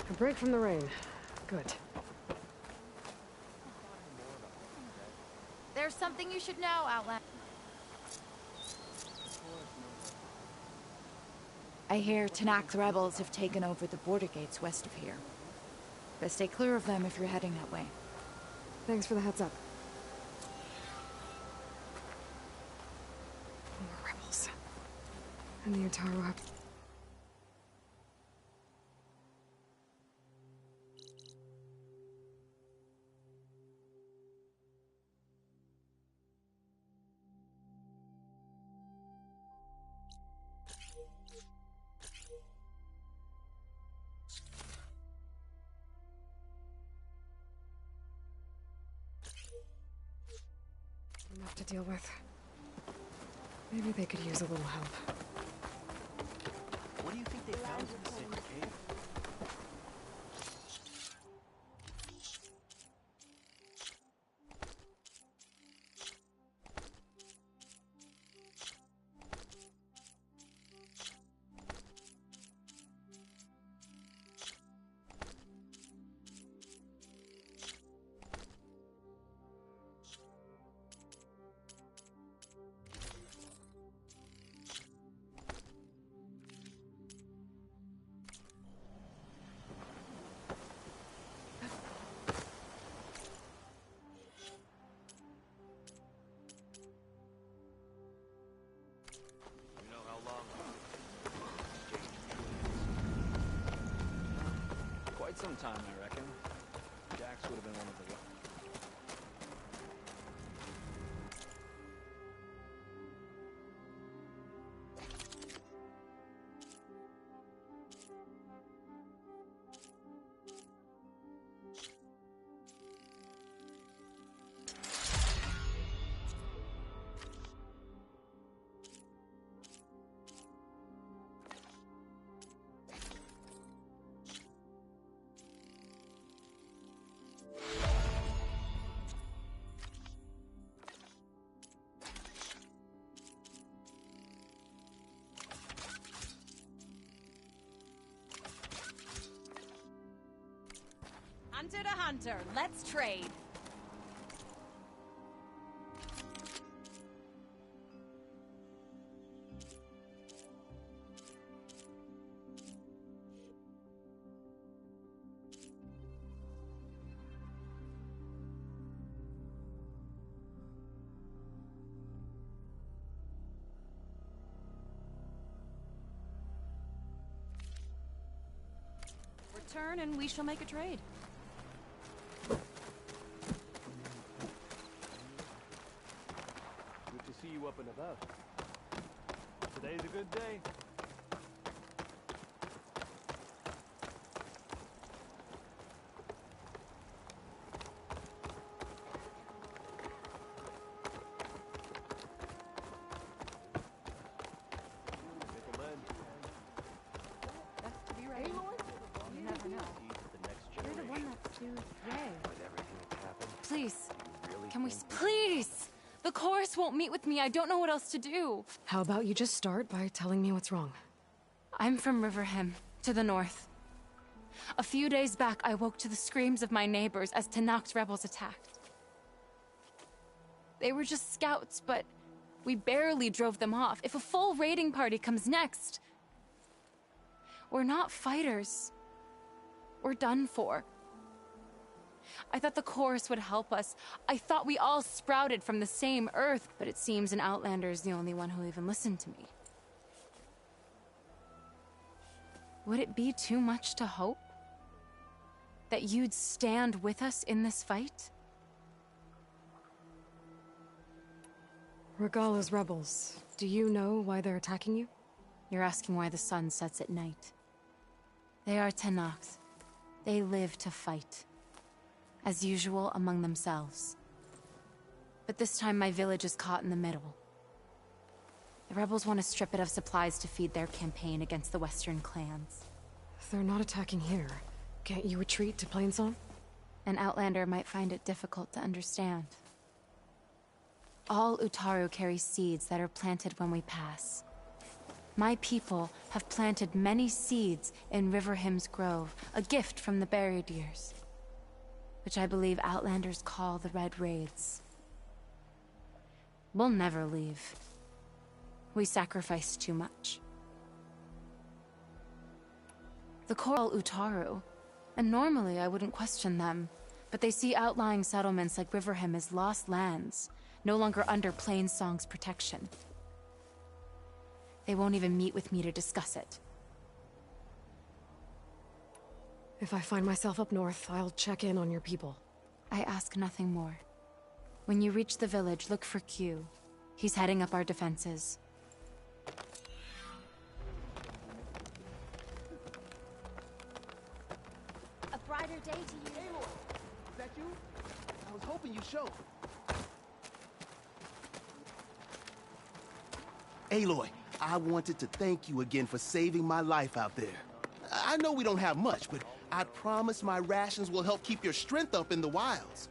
S2: A break from the rain. Good.
S11: There's something you should know, Outland. I hear Tenakth rebels have taken over the border gates west of here. But stay clear of them if you're heading that way.
S2: Thanks for the heads up. More rebels. And the Utaru have... enough to deal with. Maybe they could use a little help.
S10: What do you think they found in the sacred cave? time, I reckon. Jax would have been one of the...
S12: Hunter to hunter, let's trade. Return and we shall make a trade.
S10: Good to see you up and about. Today's a good day.
S11: Please. Can we... Please! The chorus won't meet with me. I don't know what else to do.
S2: How about you just start by telling me what's wrong?
S11: I'm from Riverhim, to the north. A few days back, I woke to the screams of my neighbors as Tanakh's rebels attacked. They were just scouts, but we barely drove them off. If a full raiding party comes next... We're not fighters. We're done for. I thought the chorus would help us. I thought we all sprouted from the same earth, but it seems an Outlander is the only one who'll even listen to me. Would it be too much to hope? That you'd stand with us in this fight?
S2: Regala's rebels. Do you know why they're attacking you?
S11: You're asking why the sun sets at night. They are Tanakhs. They live to fight. As usual, among themselves. But this time my village is caught in the middle. The rebels want to strip it of supplies to feed their campaign against the Western clans.
S2: They're not attacking here. Can't you retreat to Plainsong?
S11: An Outlander might find it difficult to understand. All Utaru carry seeds that are planted when we pass. My people have planted many seeds in Riverhim's Grove, a gift from the buried years, which I believe Outlanders call the Red Raids. We'll never leave. We sacrifice too much. The Coral Utaru, and normally I wouldn't question them, but they see outlying settlements like Riverhim as lost lands, no longer under Plainsong's protection. They won't even meet with me to discuss it.
S2: If I find myself up north, I'll check in on your people.
S11: I ask nothing more. When you reach the village, look for Q. He's heading up our defenses.
S12: A brighter day to you.
S13: Aloy! Is that you? I was hoping you'd show. Aloy, I wanted to thank you again for saving my life out there. I know we don't have much, but I promise my rations will help keep your strength up in the wilds.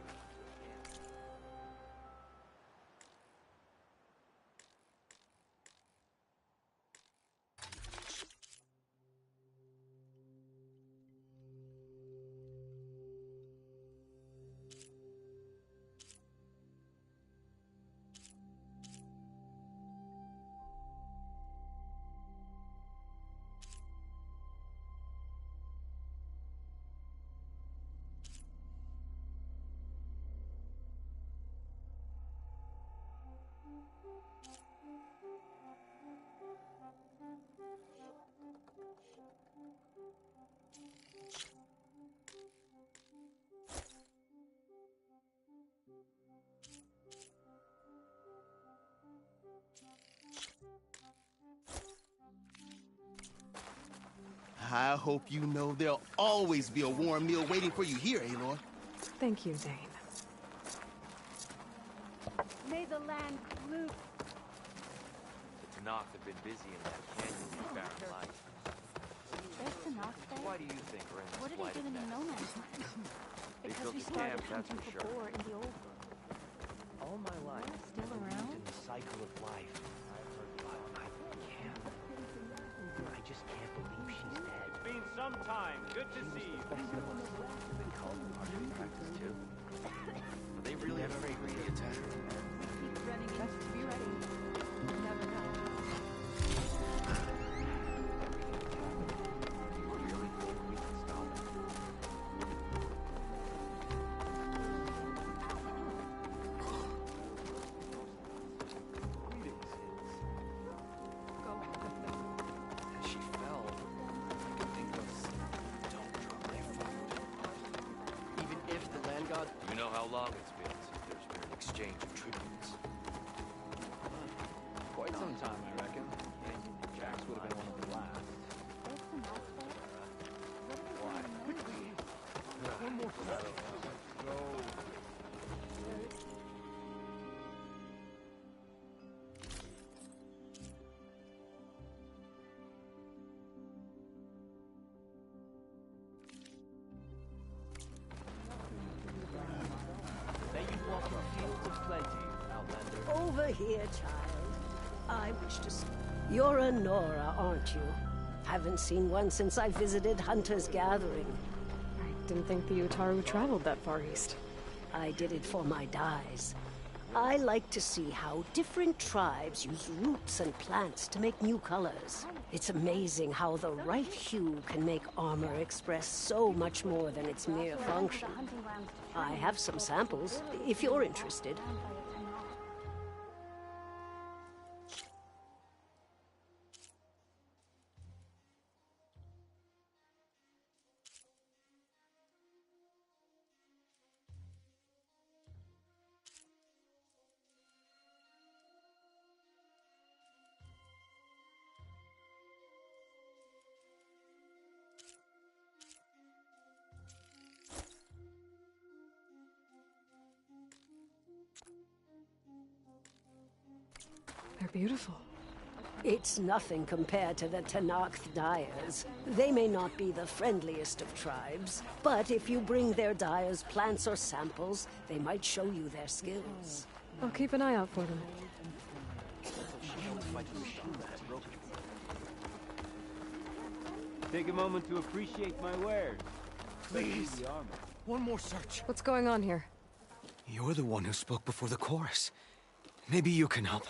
S13: I hope you know there'll always be a warm meal waiting for you here, Aloy.
S2: Thank you, Dane.
S12: May the land bloom.
S14: The Tanakh have been busy in that canyon with barren light.
S15: There's Tanakh there?
S14: Why do you think we're in this
S15: What are they doing in No Man's Land? Because we
S14: built a
S15: started
S14: camp, that's
S15: hunting
S14: for sure.
S15: before in the old book.
S14: All my life,
S15: Still
S14: I've believed
S15: around?
S14: in the cycle of life. I've heard about I can't. I just can't believe she's dead.
S10: It's been some time. Good to see you.
S14: They call it practice too. Are they really afraid of the attack?
S12: Keep running in. Be ready. You never know.
S14: Really think we can stop it? As she fell, I could think of don't drop my food. Even if the land god... You know how long it's been since there's been an exchange of tributes.
S10: Quite some time, I reckon. Jax would have been one of the last. Why? Quickly! One more photo. Go. May you walk in fields of plenty, Outlander.
S16: Over here, child. I wish to see. You're a Nora, aren't you? Haven't seen one since I visited Hunter's Gathering.
S2: I didn't think the Utaru traveled that far east.
S16: I did it for my dyes. I like to see how different tribes use roots and plants to make new colors. It's amazing how the right hue can make armor express so much more than its mere function. I have some samples, if you're interested.
S2: They're beautiful.
S16: It's nothing compared to the Tanakh dyers. They may not be the friendliest of tribes, but if you bring their dyers plants or samples, they might show you their skills.
S2: I'll keep an eye out for them.
S10: Take a moment to appreciate my wares.
S17: Please.
S10: The armor.
S17: One more search.
S2: What's going on here?
S17: You're the one who spoke before the chorus. Maybe you can help.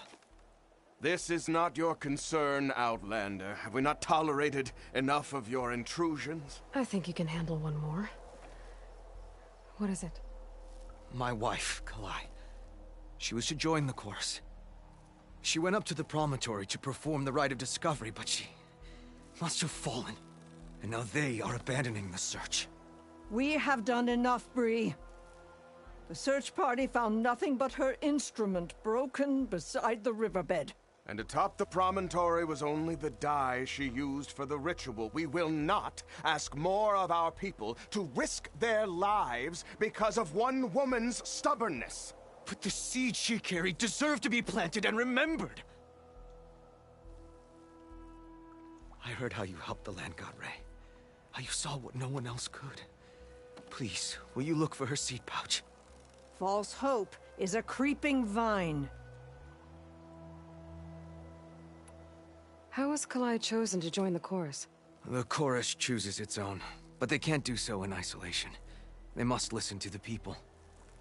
S1: This is not your concern, Outlander. Have we not tolerated enough of your intrusions?
S2: I think you can handle one more. What is it?
S17: My wife, Kalai. She was to join the chorus. She went up to the promontory to perform the rite of discovery, but she must have fallen. And now they are abandoning the search.
S18: We have done enough, Bree. The search party found nothing but her instrument broken beside the riverbed.
S1: And atop the promontory was only the dye she used for the ritual. We will not ask more of our people to risk their lives because of one woman's stubbornness.
S17: But the seed she carried deserved to be planted and remembered. I heard how you helped the land god Ray. How you saw what no one else could. Please, will you look for her seed pouch?
S18: False hope is a creeping vine.
S2: How was Kalai chosen to join the chorus?
S17: The chorus chooses its own, but they can't do so in isolation. They must listen to the people.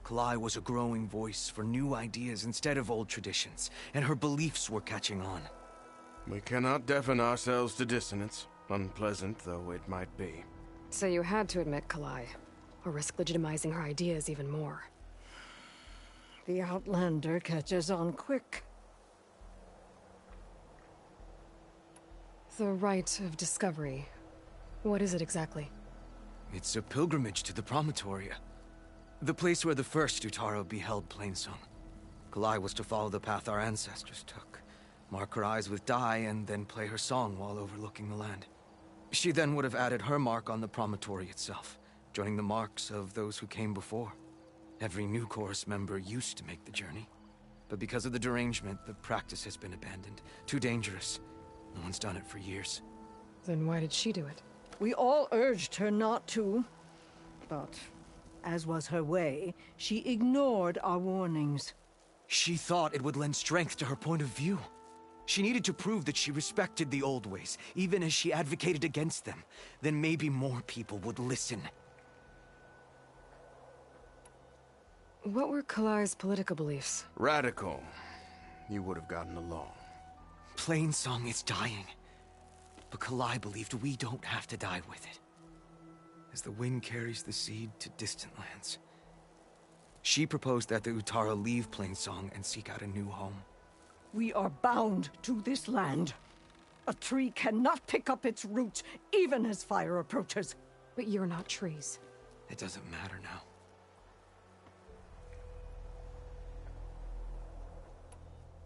S17: Kalai was a growing voice for new ideas instead of old traditions, and her beliefs were catching on.
S1: We cannot deafen ourselves to dissonance, unpleasant though it might be.
S2: So you had to admit Kalai, or risk legitimizing her ideas even more.
S18: The Outlander catches on quick.
S2: The rite of discovery. What is it exactly?
S17: It's a pilgrimage to the promontory. The place where the first Utaru beheld Plainsong. Kalai was to follow the path our ancestors took. mark her eyes with dye, and then play her song while overlooking the land. She then would have added her mark on the promontory itself, joining the marks of those who came before. Every new chorus member used to make the journey, but because of the derangement, the practice has been abandoned. Too dangerous. No one's done it for years.
S2: Then why did she do it?
S18: We all urged her not to, but as was her way, she ignored our warnings.
S17: She thought it would lend strength to her point of view. She needed to prove that she respected the old ways, even as she advocated against them. Then maybe more people would listen.
S2: What were Kalai's political beliefs?
S1: Radical. You would have gotten along.
S17: Plainsong is dying. But Kalai believed we don't have to die with it. As the wind carries the seed to distant lands. She proposed that the Utara leave Plainsong and seek out a new home.
S18: We are bound to this land. A tree cannot pick up its roots, even as fire approaches.
S2: But you're not trees.
S17: It doesn't matter now.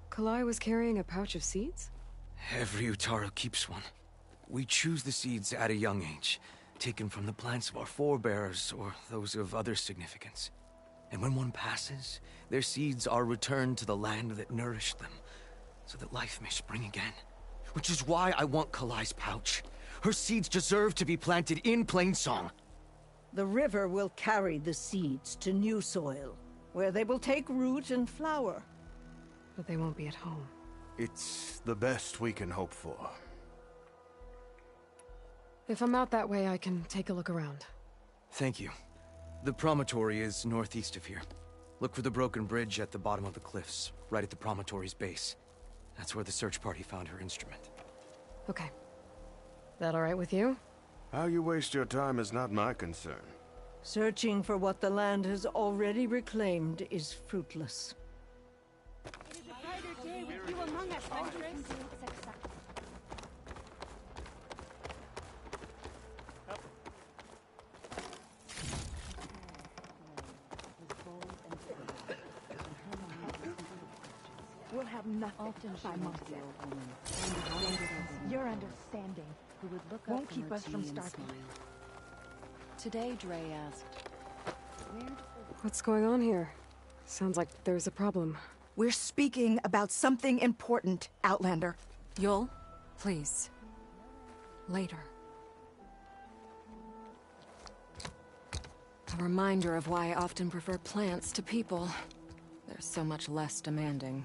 S2: Kalai was carrying a pouch of seeds?
S17: Every Utara keeps one. We choose the seeds at a young age, taken from the plants of our forebears or those of other significance. And when one passes, their seeds are returned to the land that nourished them, so that life may spring again. Which is why I want Kalai's pouch. Her seeds deserve to be planted in Plainsong.
S18: The river will carry the seeds to new soil, where they will take root and flower.
S2: But they won't be at home.
S1: It's the best we can hope for.
S2: If I'm out that way, I can take a look around.
S17: Thank you. The promontory is northeast of here. Look for the broken bridge at the bottom of the cliffs, right at the promontory's base. That's where the search party found her instrument.
S2: Okay. That all right with you?
S1: How you waste your time is not my concern.
S18: Searching for what the land has already reclaimed is fruitless.
S15: It is a brighter day with you among us, Huntress.
S19: We'll have nothing by month's end. Your understanding won't keep us from starving.
S3: Today, Dre asked,
S2: What's going on here? Sounds like there's a problem.
S19: We're speaking about something important, Outlander.
S3: Yul, please. Later. A reminder of why I often prefer plants to people. They're so much less demanding.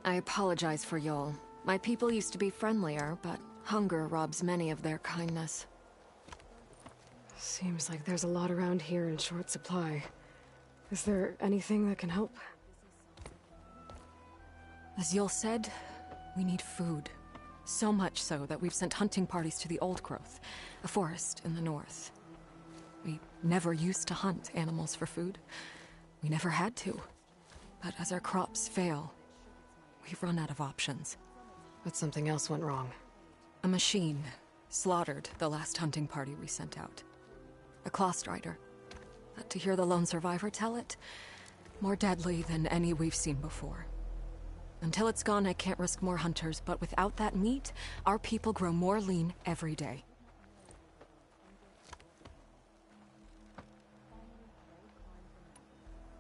S3: I apologize for Yul. My people used to be friendlier, but hunger robs many of their kindness.
S2: Seems like there's a lot around here in short supply. Is there anything that can help?
S3: As Yul said, we need food. So much so that we've sent hunting parties to the Old Growth, a forest in the north. We never used to hunt animals for food. We never had to. But as our crops fail, we've run out of options.
S2: But something else went wrong.
S3: A machine slaughtered the last hunting party we sent out. A claw strider. But to hear the lone survivor tell it, more deadly than any we've seen before. Until it's gone, I can't risk more hunters, but without that meat, our people grow more lean every day.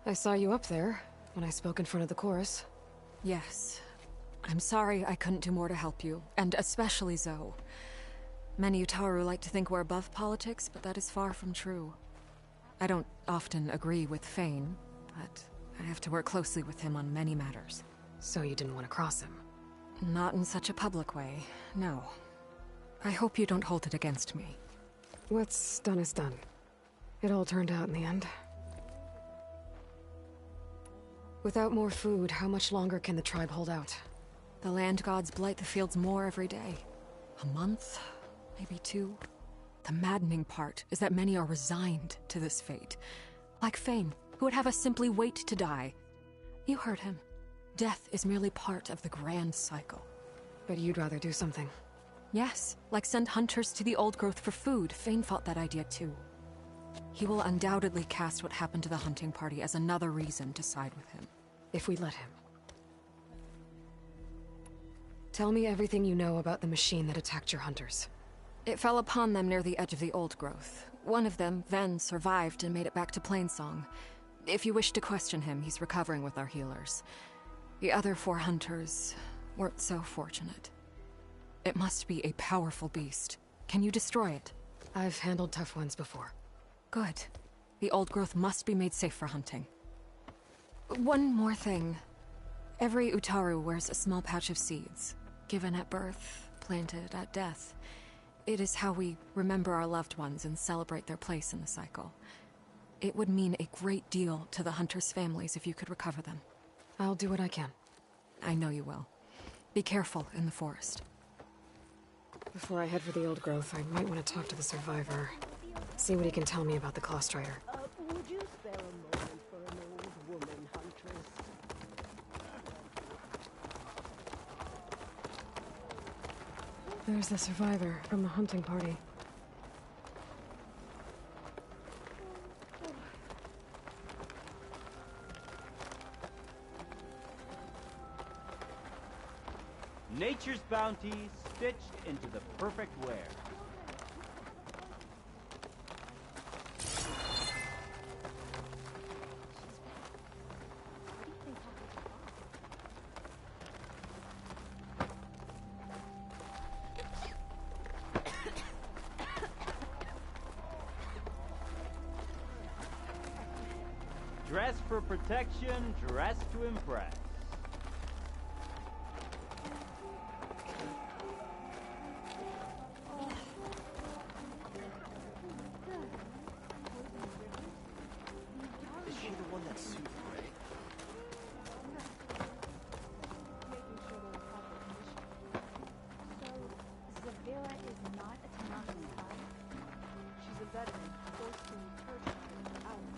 S2: I saw you up there when I spoke in front of the chorus.
S3: Yes. I'm sorry I couldn't do more to help you, and especially Zoe. Many Utaru like to think we're above politics, but that is far from true. I don't often agree with Fane, but I have to work closely with him on many matters.
S2: So you didn't want to cross him?
S3: Not in such a public way, no. I hope you don't hold it against me.
S2: What's done is done. It all turned out in the end. Without more food, how much longer can the tribe hold out?
S3: The land gods blight the fields more every day. A month, maybe 2. The maddening part is that many are resigned to this fate. Like Fane, who would have us simply wait to die. You heard him. Death is merely part of the grand cycle.
S2: But you'd rather do something.
S3: Yes, like send hunters to the Old Growth for food. Fane fought that idea too. He will undoubtedly cast what happened to the hunting party as another reason to side with him.
S2: If we let him. Tell me everything you know about the machine that attacked your hunters.
S20: It fell upon them near the edge of the old growth. One of them, Ven, survived and made it back to Plainsong. If you wish to question him, he's recovering with our healers. The other 4 hunters weren't so fortunate. It must be a powerful beast. Can you destroy it?
S2: I've handled tough ones before.
S20: Good. The old growth must be made safe for hunting. One more thing. Every Utaru wears a small pouch of seeds, given at birth, planted at death. It is how we remember our loved ones and celebrate their place in the cycle. It would mean a great deal to the hunters' families if you could recover them.
S2: I'll do what I can.
S20: I know you will. Be careful in the forest.
S2: Before I head for the old growth, I might want to talk to the survivor. See what he can tell me about the Claw Strider.
S16: Would you spare a moment for an old woman, Huntress?
S2: There's the survivor from the hunting party.
S21: Nature's bounty stitched into the perfect wear. Dress for protection, dress to impress.
S14: Is she the one that sued Ray?
S19: So, Zavira is not a Tanaka spy? She's a veteran, forced to tertiary hours.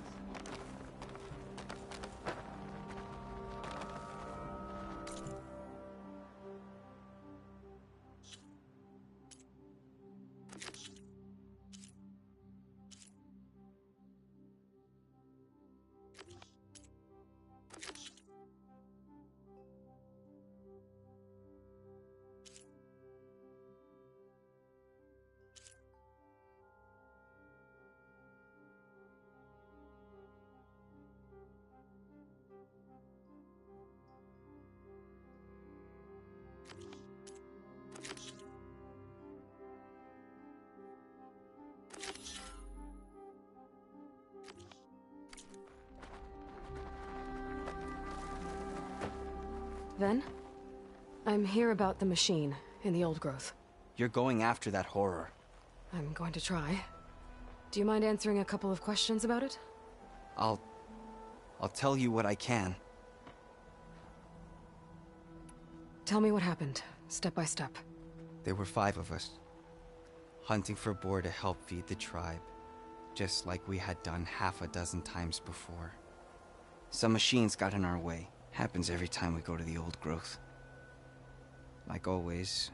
S2: Ven? I'm here about the machine in the old growth.
S17: You're going after that horror.
S2: I'm going to try. Do you mind answering a couple of questions about it?
S17: I'll tell you what I can.
S2: Tell me what happened, step by step.
S17: There were 5 of us, hunting for boar to help feed the tribe, just like we had done half a dozen times before. Some machines got in our way. Happens every time we go to the old growth. Like always,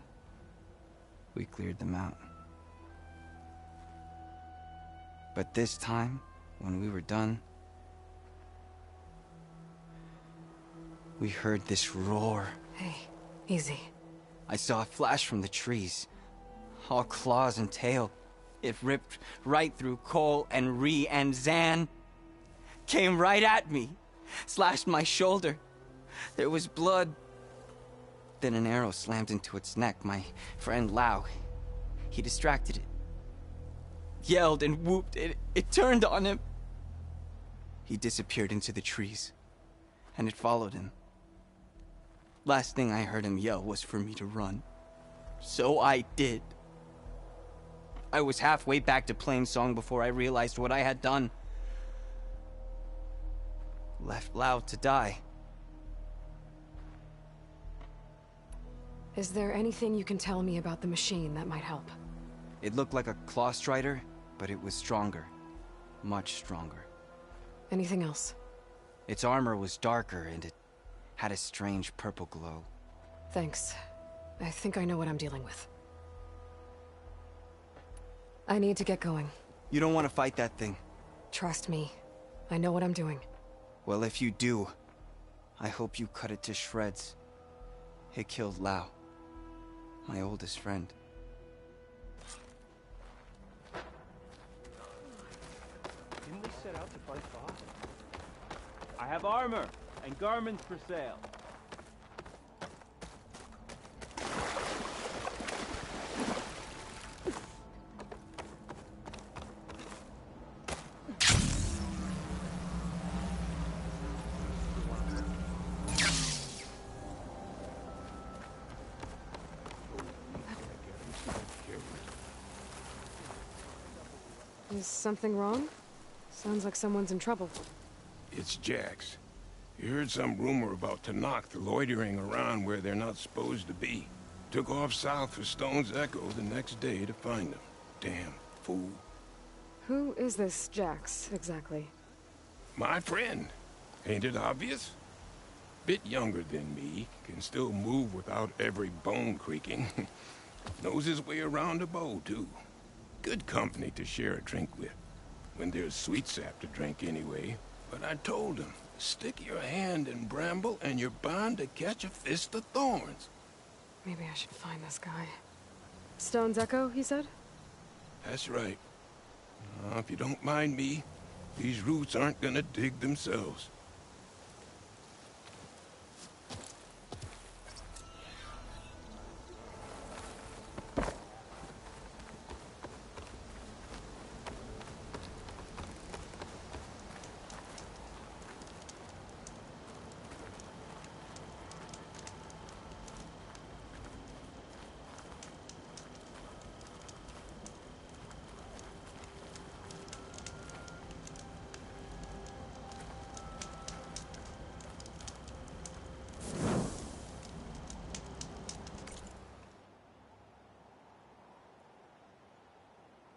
S17: we cleared them out. But this time, when we were done, we heard this roar.
S2: Hey, easy.
S17: I saw a flash from the trees, all claws and tail. It ripped right through Cole and Ree, and Zan came right at me, slashed my shoulder. There was blood. Then an arrow slammed into its neck. My friend Lau, he distracted it. Yelled and whooped. It turned on him. He disappeared into the trees, and it followed him. Last thing I heard him yell was for me to run. So I did. I was halfway back to Plainsong before I realized what I had done. Left Lau to die.
S2: Is there anything you can tell me about the machine that might help?
S17: It looked like a Claw Strider, but it was stronger. Much stronger.
S2: Anything else?
S17: Its armor was darker, and it had a strange purple glow.
S2: Thanks. I think I know what I'm dealing with. I need to get going.
S17: You don't want to fight that thing.
S2: Trust me. I know what I'm doing.
S17: Well, if you do, I hope you cut it to shreds. It killed Lau. My oldest friend.
S21: Didn't we set out to fight Boss? I have armor and garments for sale.
S2: Is something wrong? Sounds like someone's in trouble.
S6: It's Jax. You heard some rumor about Tanakh loitering around where they're not supposed to be. Took off south for Stone's Echo the next day to find them. Damn fool.
S2: Who is this Jax, exactly?
S6: My friend. Ain't it obvious? Bit younger than me, can still move without every bone creaking. Knows his way around a bow, too. Good company to share a drink with. When there's sweet sap to drink anyway. But I told him, stick your hand in bramble and you're bound to catch a fist of thorns.
S2: Maybe I should find this guy. Stone's Echo, he said?
S6: That's right. If you don't mind me, these roots aren't gonna dig themselves.